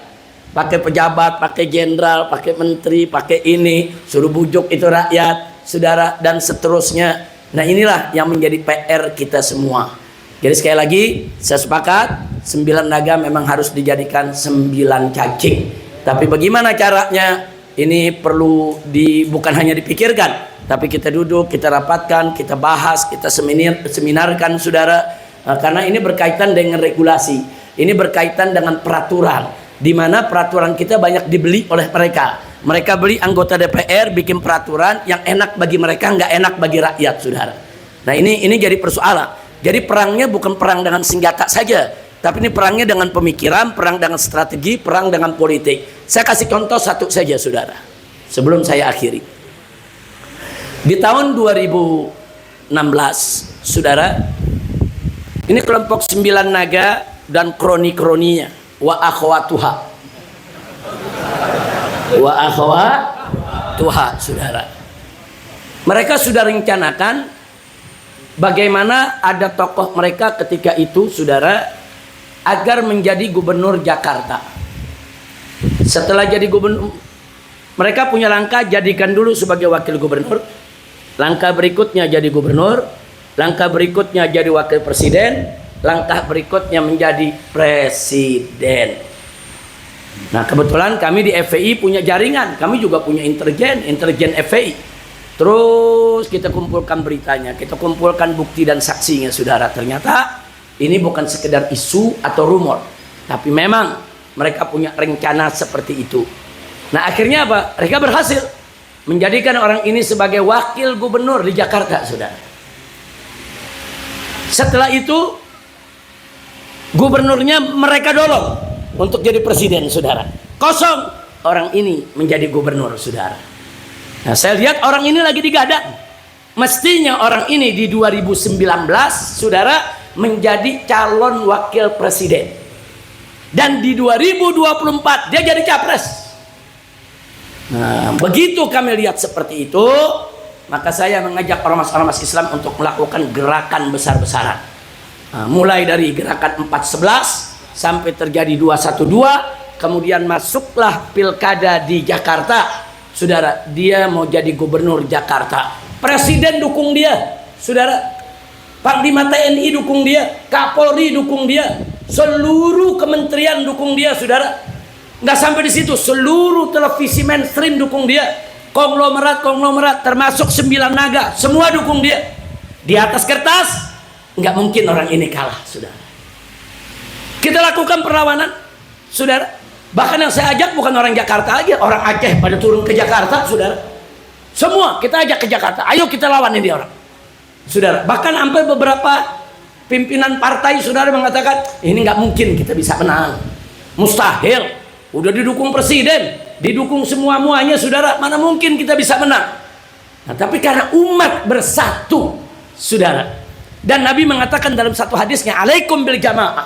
Pakai pejabat, pakai jenderal, pakai menteri, pakai ini. Suruh bujuk itu rakyat, saudara, dan seterusnya. Nah, inilah yang menjadi PR kita semua. Jadi sekali lagi, saya sepakat 9 naga memang harus dijadikan 9 cacing. Tapi bagaimana caranya? Ini perlu bukan hanya dipikirkan, tapi kita duduk, kita rapatkan, kita bahas, kita seminarkan, saudara. Karena ini berkaitan dengan regulasi, ini berkaitan dengan peraturan, di mana peraturan kita banyak dibeli oleh mereka. Mereka beli anggota DPR bikin peraturan yang enak bagi mereka, nggak enak bagi rakyat, saudara. Nah, ini jadi persoalan. Jadi perangnya bukan perang dengan senjata saja, tapi ini perangnya dengan pemikiran, perang dengan strategi, perang dengan politik. Saya kasih contoh satu saja, saudara, sebelum saya akhiri. Di tahun 2016, saudara, ini kelompok 9 naga dan kroni-kroninya, wa akhwatuha, saudara. Mereka sudah rencanakan bagaimana ada tokoh mereka ketika itu, saudara, agar menjadi gubernur Jakarta. Setelah jadi gubernur, mereka punya langkah, jadikan dulu sebagai wakil gubernur. Langkah berikutnya jadi gubernur. Langkah berikutnya jadi wakil presiden. Langkah berikutnya menjadi presiden. Nah, kebetulan kami di FPI punya jaringan. Kami juga punya intelijen FPI. Terus kita kumpulkan beritanya, kita kumpulkan bukti dan saksinya, saudara. Ternyata ini bukan sekedar isu atau rumor, tapi memang mereka punya rencana seperti itu. Nah, akhirnya apa? Mereka berhasil menjadikan orang ini sebagai wakil gubernur di Jakarta, saudara. Setelah itu gubernurnya mereka dorong untuk jadi presiden, saudara. Kosong, orang ini menjadi gubernur, saudara. Nah, saya lihat orang ini lagi digadang. Mestinya orang ini di 2019, saudara, menjadi calon wakil presiden. Dan di 2024 dia jadi capres. Nah, begitu kami lihat seperti itu, maka saya mengajak ormas-ormas Islam untuk melakukan gerakan besar-besaran. Nah, mulai dari gerakan 411 sampai terjadi 212, kemudian masuklah pilkada di Jakarta. Saudara, dia mau jadi gubernur Jakarta. Presiden dukung dia, saudara. Panglima TNI dukung dia, Kapolri dukung dia, seluruh kementerian dukung dia, saudara. Nggak sampai di situ, seluruh televisi mainstream dukung dia, konglomerat termasuk 9 naga, semua dukung dia. Di atas kertas nggak mungkin orang ini kalah, saudara. Kita lakukan perlawanan, saudara. Bahkan yang saya ajak bukan orang Jakarta aja, orang Aceh pada turun ke Jakarta, saudara. Semua kita ajak ke Jakarta, ayo kita lawan ini orang, saudara. Bahkan sampai beberapa pimpinan partai, saudara, mengatakan ini nggak mungkin kita bisa menang, mustahil. Udah didukung presiden, didukung semua-muanya, saudara, mana mungkin kita bisa menang. Nah, tapi karena umat bersatu, saudara, dan Nabi mengatakan dalam satu hadisnya, alaikum bil jamaah.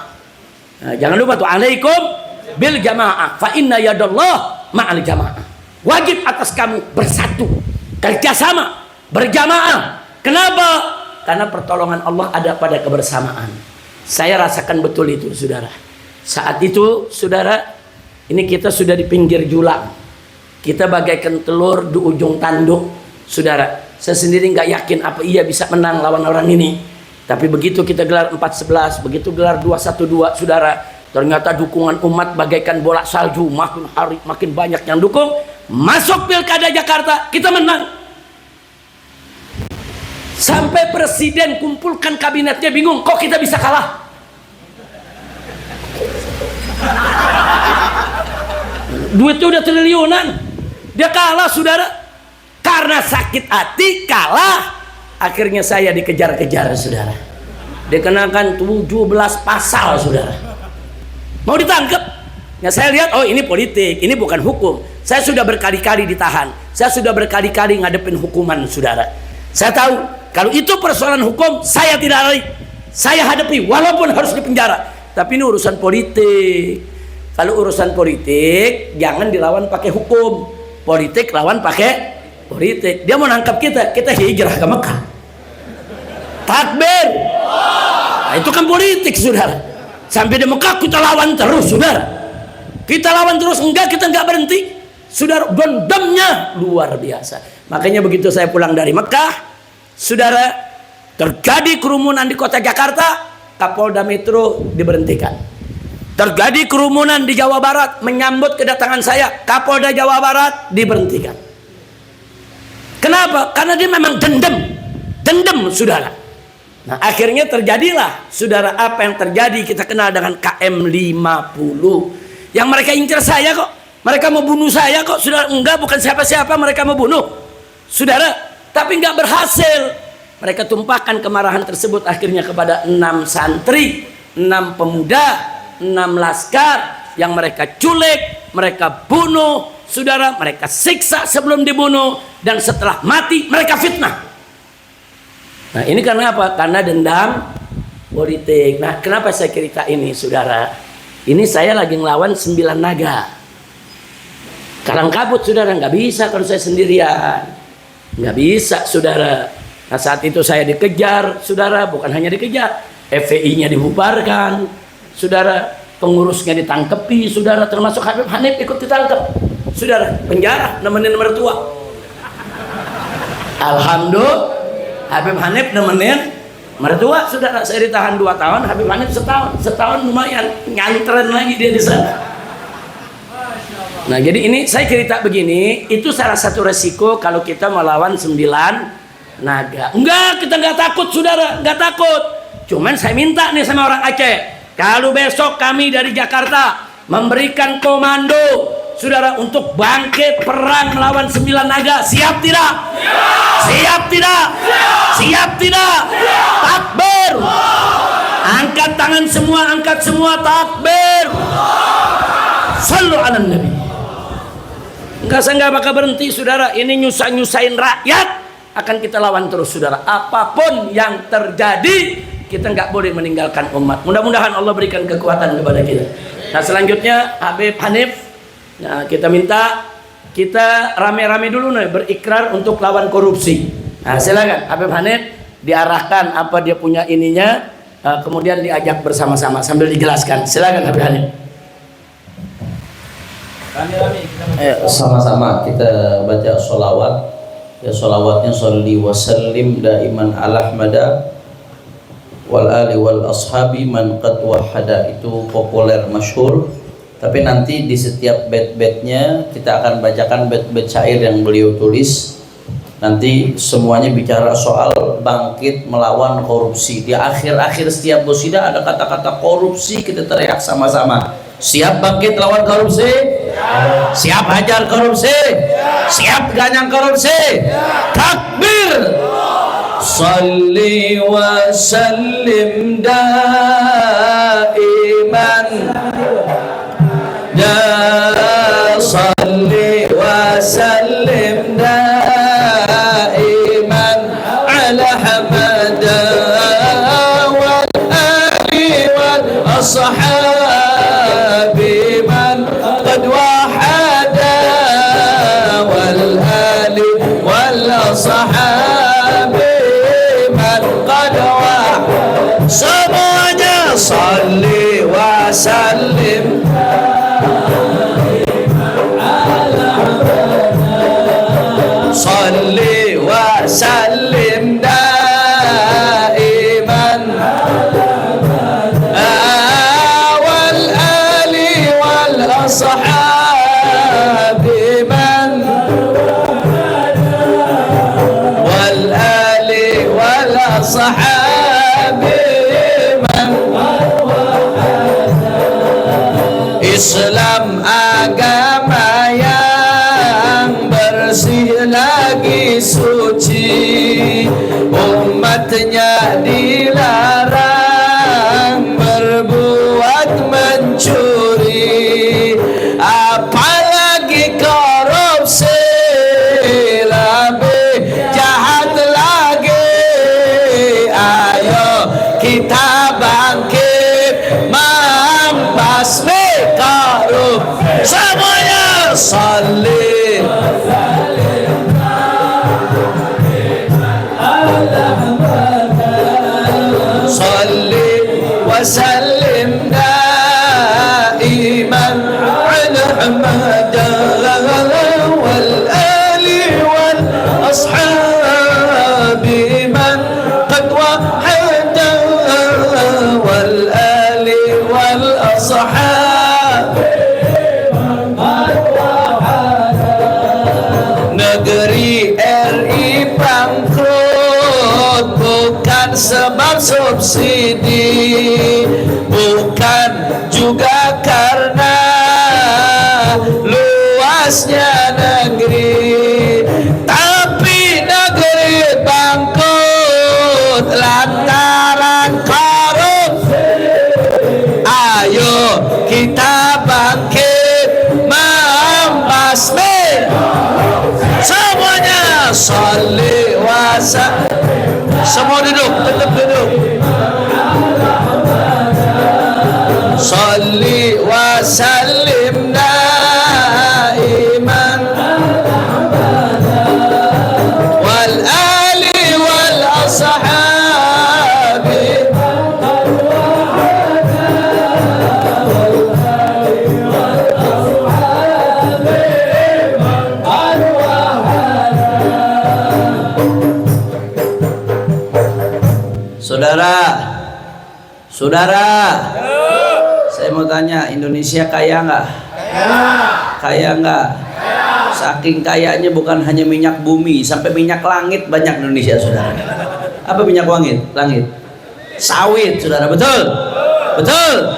Nah, jangan lupa tuh, alaikum bil jamaah, fa inna yadallah ma'al jamaah. Wajib atas kamu bersatu, kerjasama, berjamaah. Kenapa? Karena pertolongan Allah ada pada kebersamaan. Saya rasakan betul itu, saudara. Saat itu, saudara, ini kita sudah di pinggir jurang. Kita bagaikan telur di ujung tanduk, saudara. Saya sendiri nggak yakin apa ia bisa menang lawan orang ini. Tapi begitu kita gelar 411, begitu gelar 212, saudara, ternyata dukungan umat bagaikan bola salju, makin hari makin banyak yang dukung. Masuk Pilkada Jakarta, kita menang. Sampai presiden kumpulkan kabinetnya bingung, kok kita bisa kalah? Duitnya udah triliunan, dia kalah, saudara. Karena sakit hati kalah, akhirnya saya dikejar-kejar, saudara. Dikenakan 17 pasal, saudara. Mau ditangkap. Ya saya lihat, oh ini politik, ini bukan hukum. Saya sudah berkali-kali ditahan, saya sudah berkali-kali ngadepin hukuman, saudara. Saya tahu kalau itu persoalan hukum, saya tidak lari, saya hadapi walaupun harus dipenjara. Tapi ini urusan politik. Kalau urusan politik jangan dilawan pakai hukum, politik lawan pakai politik. Dia mau nangkap kita, kita hijrah ke Mekah, takbir. Nah, itu kan politik, saudara. Sampai di Mekah kita lawan terus, saudara. Kita lawan terus, kita enggak berhenti, saudara. Dendamnya luar biasa. Makanya begitu saya pulang dari Mekah, saudara, terjadi kerumunan di kota Jakarta, Kapolda Metro diberhentikan. Terjadi kerumunan di Jawa Barat menyambut kedatangan saya, Kapolda Jawa Barat diberhentikan. Kenapa? Karena dia memang dendam, saudara. Nah, akhirnya terjadilah, saudara, apa yang terjadi kita kenal dengan KM 50. Yang mereka incar saya kok, mereka mau bunuh saya kok, saudara. Enggak, bukan siapa-siapa, mereka mau bunuh, saudara. Tapi enggak berhasil. Mereka tumpahkan kemarahan tersebut akhirnya kepada 6 santri, 6 pemuda, 6 laskar yang mereka culik, mereka bunuh, saudara, mereka siksa sebelum dibunuh, dan setelah mati mereka fitnah. Nah, ini karena apa? Karena dendam politik. Nah, kenapa saya cerita ini, saudara? Ini saya lagi ngelawan 9 naga. Kalang kabut, saudara, nggak bisa kalau saya sendirian. Nggak bisa, saudara. Nah, saat itu saya dikejar, saudara, bukan hanya dikejar, FPI-nya dibubarkan, saudara, pengurusnya ditangkepi, saudara, termasuk Habib Hanif ikut ditangkap, saudara, penjara, nemenin mertua. Alhamdulillah, Habib Hanif nemenin mertua, saudara. Saya ditahan 2 tahun, Habib Hanif setahun lumayan, nyantren lagi dia di sana. Nah, jadi ini saya cerita begini, itu salah satu resiko kalau kita melawan 9 naga. Enggak, kita nggak takut, saudara, nggak takut. Cuman saya minta nih sama orang Aceh, kalau besok kami dari Jakarta memberikan komando, saudara, untuk bangkit perang melawan 9 naga, siap tidak? Siap tidak? Siap tidak? Takbir! Angkat tangan semua, angkat semua, takbir! Sallu ala Nabi. Enggak, saya nggak bakal berhenti, saudara. Ini nyusahin rakyat, akan kita lawan terus, saudara. Apapun yang terjadi, kita nggak boleh meninggalkan umat. Mudah-mudahan Allah berikan kekuatan kepada kita. Nah, selanjutnya Habib Hanif, nah, kita minta kita rame-rame dulu nih berikrar untuk lawan korupsi. Nah, silakan Habib Hanif, diarahkan apa dia punya ininya, kemudian diajak bersama-sama sambil dijelaskan. Silakan Habib Hanif. Sama-sama kita baca sholawat. Ya, sholawatnya sholli wa sallim daiman ala ahmada wal ali wal ashabi man qad wahada. Itu populer, masyhur. Tapi nanti di setiap bait-baitnya kita akan bacakan bait-bait syair yang beliau tulis. Nanti semuanya bicara soal bangkit melawan korupsi. Di akhir-akhir setiap qasidah ada kata-kata korupsi, kita teriak sama-sama. Siap bangkit lawan korupsi? Siap hajar korupsi? Siap ganyang korupsi? Takbir! Salli wa sallim daiman, ya salli wa sallim daiman ala hamada wal ali wal ashabi man qad wahada wal ali wal ashabi man qad wahada. Semuanya salli wa sallim salli wa sallim daiman ashabi man Islam agama yang bersih lagi suci, umatnya dilarang berbuat mencuri, apalagi korupsi, lebih jahat lagi. Ayo kita bangkit membasmi semuanya. Salli wa sallim daiman ala Ahmad wal ali wal ashabi man qad wahada wal ali wal ashabi. Negeri RI bangkrut bukan sebab subsidi, bukan juga karena luasnya negeri, tapi negeri bangkrut lantaran korupsi. Ayo kita bangkit membasmi semuanya. Salli wa sallim. Semua duduk, tetap duduk. Salli wa sallim daiman wal ali wal ashabi. Saudara, saya mau tanya, Indonesia kaya nggak? Kaya nggak? Saking kayanya bukan hanya minyak bumi, sampai minyak langit banyak Indonesia, saudara. Apa minyak langit? Sawit, saudara, betul? Betul.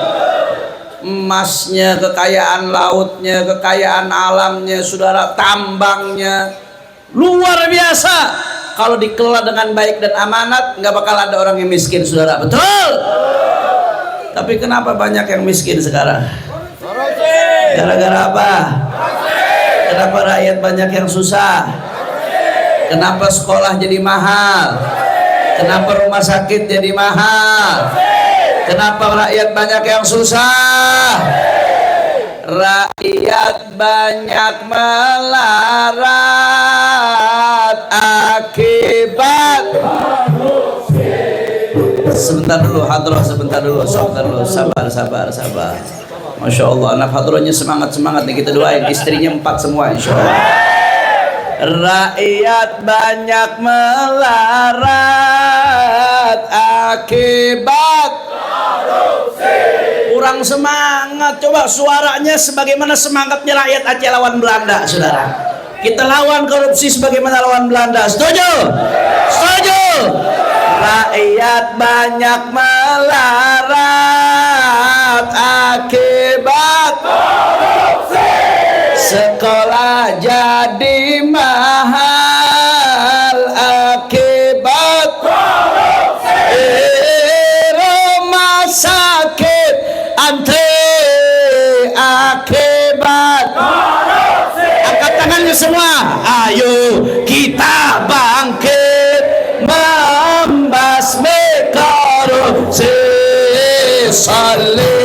Emasnya, kekayaan lautnya, kekayaan alamnya, saudara, tambangnya luar biasa. Kalau dikelola dengan baik dan amanat, nggak bakal ada orang yang miskin, saudara. Betul. Tapi kenapa banyak yang miskin sekarang? Gara-gara apa? Kenapa rakyat banyak yang susah? Kenapa sekolah jadi mahal? Kenapa rumah sakit jadi mahal? Kenapa rakyat banyak yang susah? Rakyat banyak melarat akibat. Sebentar dulu, hadroh sebentar dulu, sabar. Masya Allah, anak hadrohnya semangat nih, kita doain istrinya 4 semua, insya Allah. Rakyat banyak melarat akibat korupsi. Kurang semangat, coba suaranya sebagaimana semangatnya rakyat Aceh lawan Belanda, saudara. Kita lawan korupsi sebagaimana lawan Belanda. Setuju? Setuju? Rakyat banyak melarat akibat korupsi. Sekolah jadi mahal akibat korupsi. Rumah sakit antri akibat korupsi. Angkat tangannya semua. Ayo kita bangkit membasmi korupsi. Salli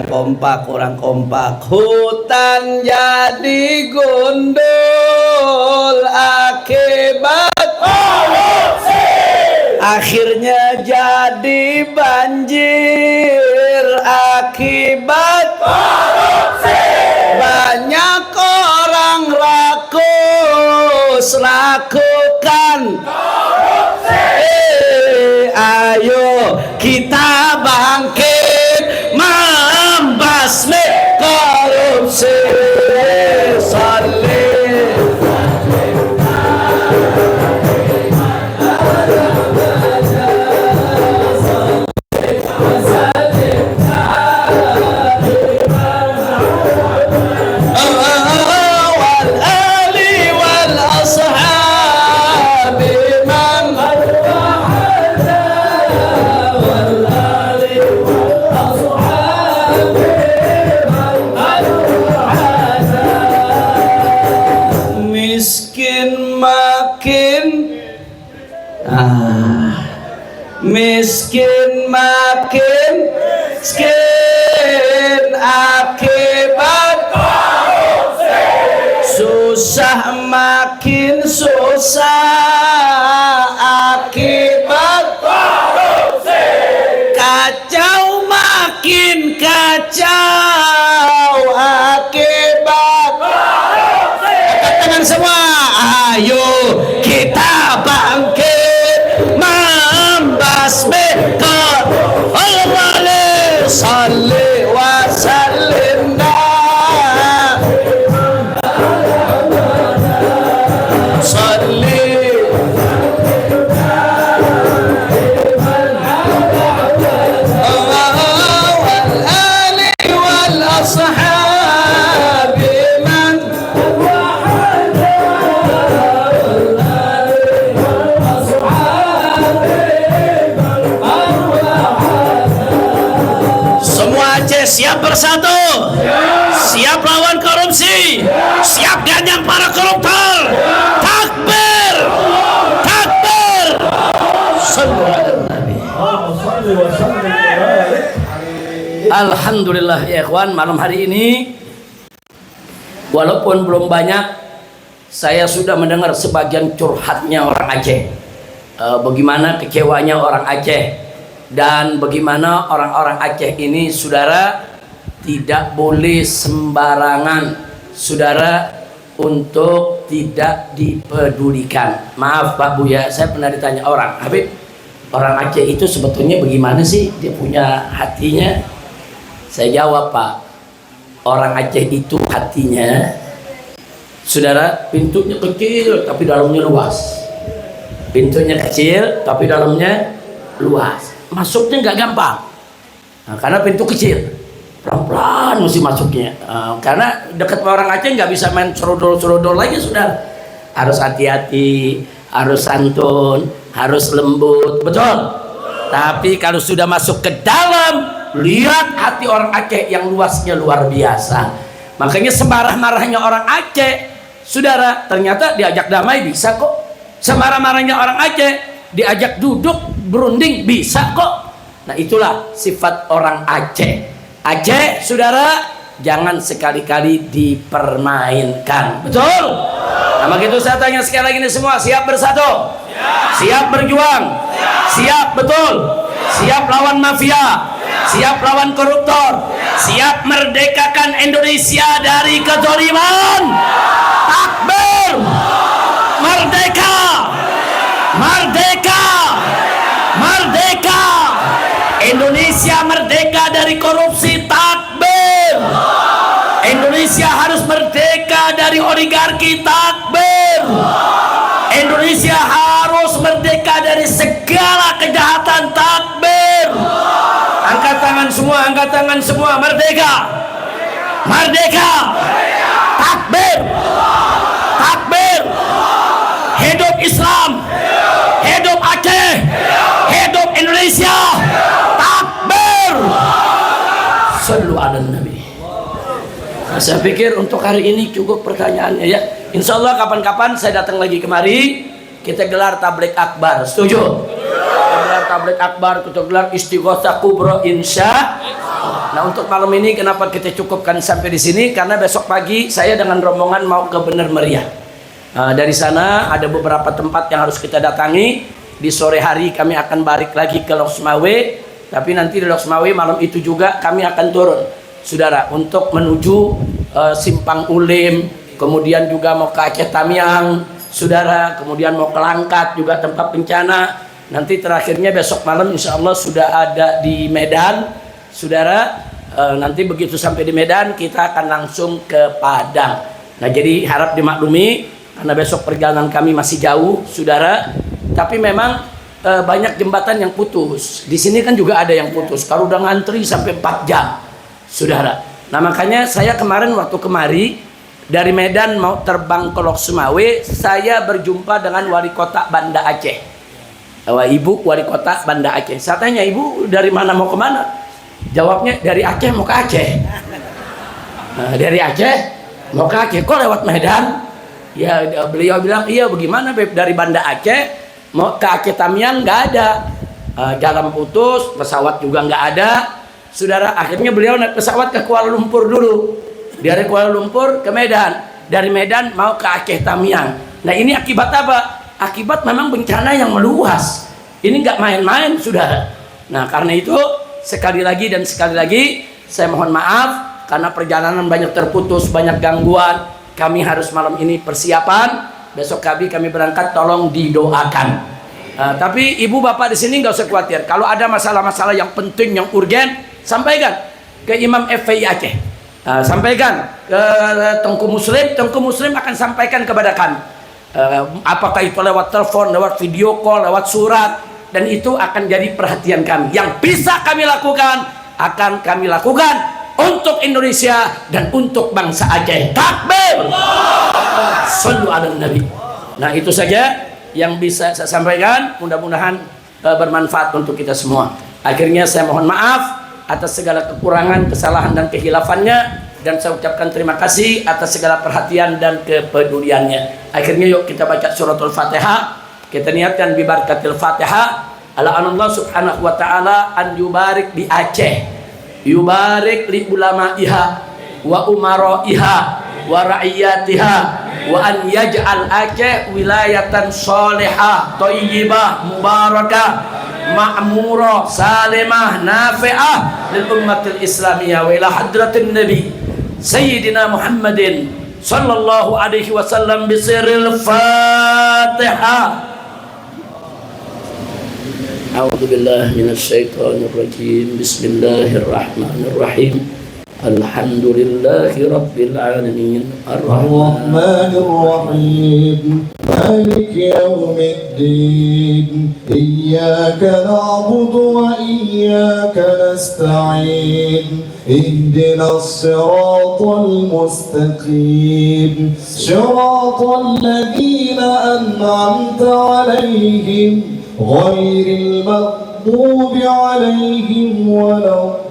kurang kompak. Hutan jadi gundul akibat korupsi. Akhirnya jadi banjir akibat korupsi. Banyak orang rakus lakukan korupsi. Ayo kita bangkit membasmi korupsi. Salih. Miskin makin miskin akibat korupsi. Susah makin susah akibat korupsi. Kacau makin kacau akibat korupsi. Angkat tangan semua, ayo kita bangkit membasmi korupsi. Salli wa sallim salli wal ali wal ashabi man semua Aceh siap bersatu, siap lawan korupsi, siap ganyang para koruptor. Takbir, takbir. Sallu ala Nabi. Alhamdulillah ya ikhwan, malam hari ini walaupun belum banyak, saya sudah mendengar sebagian curhatnya orang Aceh. Bagaimana kecewanya orang Aceh. Dan bagaimana orang-orang Aceh ini, saudara, tidak boleh sembarangan, saudara, untuk tidak dipedulikan. Maaf Pak Buya, saya pernah ditanya orang, Habib, orang Aceh itu sebetulnya bagaimana sih dia punya hatinya? Saya jawab, Pak, orang Aceh itu hatinya, saudara, pintunya kecil tapi dalamnya luas. Pintunya kecil tapi dalamnya luas. Masuknya nggak gampang, nah, karena pintu kecil, pelan-pelan mesti masuknya. Karena dekat sama orang Aceh nggak bisa main serodol-serodol lagi, sudah harus hati-hati, harus santun, harus lembut, betul. Tapi kalau sudah masuk ke dalam, lihat hati orang Aceh yang luasnya luar biasa. Makanya semarah-marahnya orang Aceh, saudara, ternyata diajak damai bisa kok. Semarah-marahnya orang Aceh, diajak duduk berunding bisa kok. Nah, itulah sifat orang Aceh. Aceh, saudara, jangan sekali-kali dipermainkan, betul? Nah, begitu saya tanya sekali lagi ini semua, siap bersatu? Siap berjuang? Siap, betul? Siap lawan mafia? Siap lawan koruptor? Siap merdekakan Indonesia dari kezaliman? Takbir! Merdeka! Merdeka! Merdeka! Indonesia merdeka dari korupsi. Takbir! Indonesia harus merdeka dari oligarki. Takbir! Indonesia harus merdeka dari segala kejahatan. Takbir! Angkat tangan semua, angkat tangan semua. Merdeka! Merdeka! Takbir! Takbir! Hidup Islam! Hidup Aceh! Hidup Indonesia! Takbir! Sallu ala Nabi. Nah, saya pikir untuk hari ini cukup pertanyaannya ya. Insya Allah kapan-kapan saya datang lagi kemari, kita gelar tabligh akbar. Setuju? Kita gelar tabligh akbar, kita gelar istighosah kubro insya Allah. Nah, untuk malam ini kenapa kita cukupkan sampai di sini? Karena besok pagi saya dengan rombongan mau ke Bener Meriah. Dari sana ada beberapa tempat yang harus kita datangi. Di sore hari kami akan balik lagi ke Loksmawe. Tapi nanti di Loksmawe malam itu juga kami akan turun, saudara, untuk menuju Simpang Ulim. Kemudian juga mau ke Aceh Tamiang, saudara. Kemudian mau ke Langkat juga tempat bencana. Nanti terakhirnya besok malam insya Allah sudah ada di Medan, saudara. Nanti begitu sampai di Medan kita akan langsung ke Padang. Nah, jadi harap dimaklumi karena besok perjalanan kami masih jauh, saudara. Tapi memang banyak jembatan yang putus. Di sini kan juga ada yang putus. Kalau udah ngantri sampai 4 jam, saudara. Nah, makanya saya kemarin waktu kemari dari Medan mau terbang ke Loksmawe, saya berjumpa dengan wali kota Banda Aceh. Ibu wali kota Banda Aceh. Saya tanya, ibu dari mana mau kemana? Jawabnya dari Aceh mau ke Aceh. Dari Aceh mau ke Aceh. Kok lewat Medan? Ya, beliau bilang, iya bagaimana Beb, dari Banda Aceh mau ke Aceh Tamiang nggak ada, jalan putus, pesawat juga nggak ada, saudara. Akhirnya beliau naik pesawat ke Kuala Lumpur dulu. Dari Kuala Lumpur ke Medan, dari Medan mau ke Aceh Tamiang. Nah, ini akibat apa? Akibat memang bencana yang meluas. Ini nggak main-main, saudara. Nah, karena itu sekali lagi saya mohon maaf karena perjalanan banyak terputus, banyak gangguan. Kami harus malam ini persiapan. Besok kami berangkat, tolong didoakan. Tapi ibu bapak di sini nggak usah khawatir. Kalau ada masalah-masalah yang penting, yang urgen, sampaikan ke Imam FPI Aceh. Sampaikan ke Tengku Muslim akan sampaikan kepada kami. Apakah itu lewat telepon, lewat video call, lewat surat, dan itu akan jadi perhatian kami. Yang bisa kami lakukan akan kami lakukan untuk Indonesia dan untuk bangsa Aceh. Takbir! Sallu ala Nabi. Nah, itu saja yang bisa saya sampaikan. Mudah-mudahan bermanfaat untuk kita semua. Akhirnya saya mohon maaf atas segala kekurangan, kesalahan dan kehilafannya, dan saya ucapkan terima kasih atas segala perhatian dan kepeduliannya. Akhirnya yuk kita baca suratul Fatihah. Kita niatkan bi barakatil Fatihah. Ala Allah subhanahu wa ta'ala an yubarik di Aceh, yubarik li ulamaiha wa umaraiha wa ra'iyatiha, wa an yaj'al Aceh wilayatan salihah thayyibah mubarakah ma'murah salimah nafi'ah lil ummatil islamiyah wa ila hadratin nabi Sayyidina Muhammadin sallallahu alaihi wasallam bisiril Fatihah. A'udzu billahi minasyaitonir rajim. Bismillahirrahmanirrahim. Alhamdulillahi rabbil alamin. Ar-Rahmanir Rahim. Maliki yaumiddin. Iyyaka na'budu wa iyyaka nasta'in. Ihdinas siratal mustaqim. Siratal ladzina an'amta 'alaihim ghairil maghdubi 'alaihim waladdallin.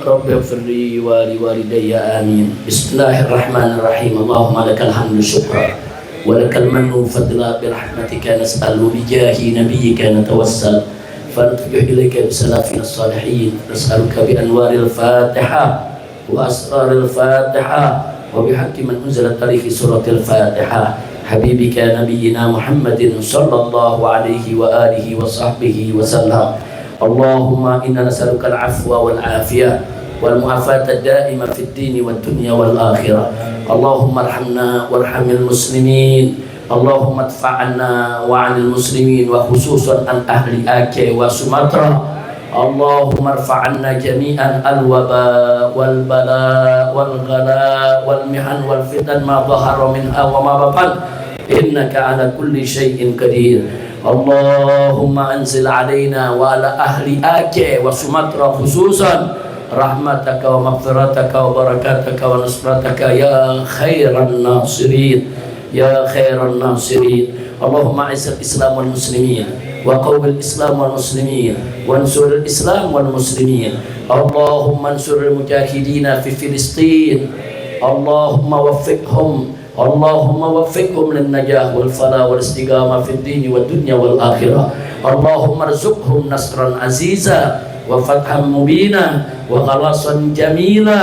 Rabbi ighfirli wa li walidayya amin. Bismillahirrahmanirrahim. Allahumma lakal hamdu syukra wa lakal mannu fadla bi rahmatika nas'alu bi jahi nabiyyika natawassal fantujuh ilaika bi salafina salihin nas'aluka bi anwaril Fatihah wa asraril Fatihah wa bi haqqi man unzilat alaihi suratil Fatihah Habibika Nabiyyina Muhammadin sallallahu alaihi wa alihi wa sahbihi wa sallam. Allahumma inna nas'aluka al-afwa wal afiyah wal mu'afata ad-da'ima fid dini wad dunya wal akhirah. Allahumma arhamna warhamil muslimin. Allahumma adfa'anna wa 'anil muslimin wa khususan an ahli Aceh wa Sumatra. Allahumma arfa'anna jami'an al-waba wal bala wal ghala wal mihan wal fitan ma dhahara minha wa ma batan innaka ala kulli syai'in qadir. Allahumma anzil alaina wa ala ahli Aceh wa Sumatra khususan rahmataka wa maghfirataka wa barakataka wa nusrataka ya khairan nasirin ya khairan nasirin. Allahumma izzil Islam wal muslimin wa qawwil Islam wal muslimin wa ansur Islam wal muslimin. Allahumma ansur mujahidina fi Filistin. Allahumma waffiqhum اللهم وفقهم للنجاح والفلاح والاستقامة في الدين والدنيا والآخرة. اللهم ارزقهم نصرا عزيزا وفتحا مبينا وخلاصا جميلا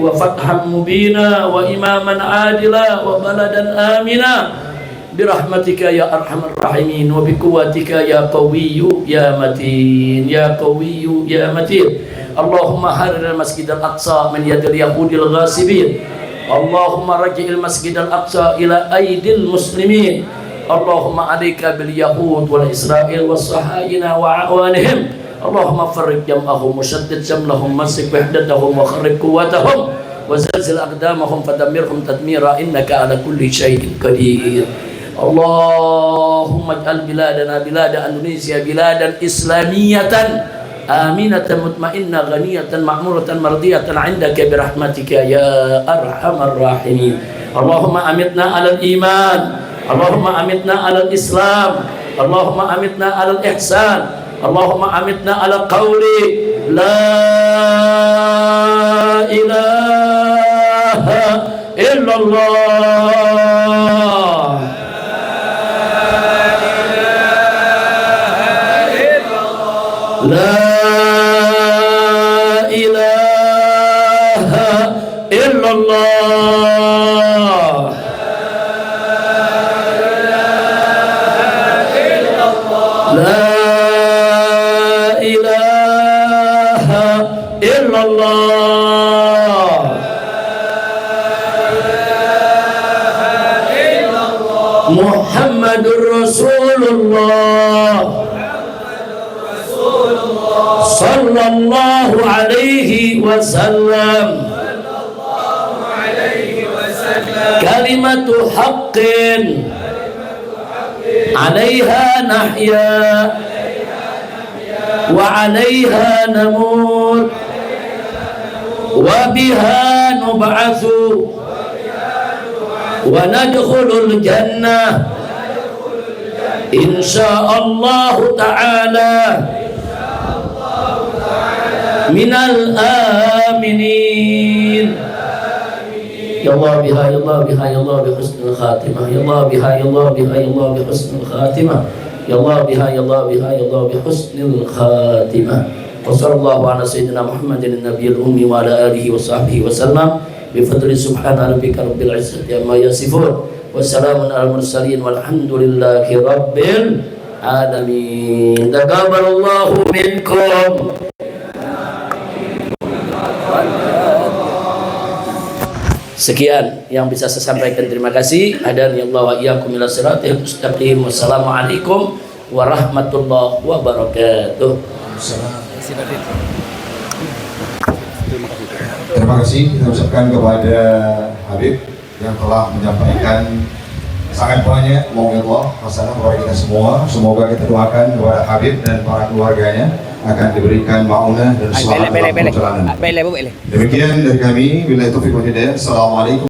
وفتحا مبينا وإماما عادلا وبلدا آمنا برحمتك يا أرحم الراحمين وبقوتك يا قوي يا متين يا قوي يا متين. اللهم حرر المسجد الأقصى من يد اليهود الغاصبين. اللهم رجع المسجد الأقصى إلى أيدي المسلمين. اللهم عليك باليهود والإسرائيل والصهاينة وأعوانهم. اللهم فرق جمعهم وشدد شملهم مسك وحدتهم وخرب قوتهم وزلزل أقدامهم فدمرهم تدميرا إنك على كل شيء قدير. اللهم اجعل بلادنا بلاد إندونيسيا بلادا إسلامية آمنة مطمئنة غنية معمورة مرضية عندك برحمتك يا أرحم الراحمين. اللهم أمتنا على الإيمان. اللهم أمتنا على الإسلام. اللهم أمتنا على الإحسان. اللهم أمتنا على قول لا إله إلا الله. لا إله إلا الله. لا إله إلا الله. محمد رسول الله صلى الله عليه وسلم. كلمة حق عليها نحيا وعليها نموت وبها نبعث وندخل الجنة إن شاء الله تعالى من الآمنين. يا الله بها يا الله بها يا الله بحسن الخاتمة. يا الله بها يا الله بها يا الله بحسن الخاتمة. يا الله بها يا الله بها يا الله بحسن الخاتمة. وصلى الله على سيدنا محمد النبي الأمي وعلى آله وصحبه وسلم بفضل سبحان ربك رب العزة عما يصفون وسلام على المرسلين والحمد لله رب العالمين. تقبل الله منكم. Sekian yang bisa saya sampaikan. Terima kasih. Hadani Allah wa iyyakum ila siratal mustaqim. Wassalamualaikum warahmatullahi wabarakatuh. Terima kasih kita ucapkan kepada Habib yang telah menyampaikan sangat banyak moga Allah hasanah kepada kita semua. Semoga kita doakan kepada Habib dan para keluarganya akan diberikan maunah dan selamat dalam perjalanan. Demikian dari kami. Billahi taufiq wal hidayah. Assalamualaikum.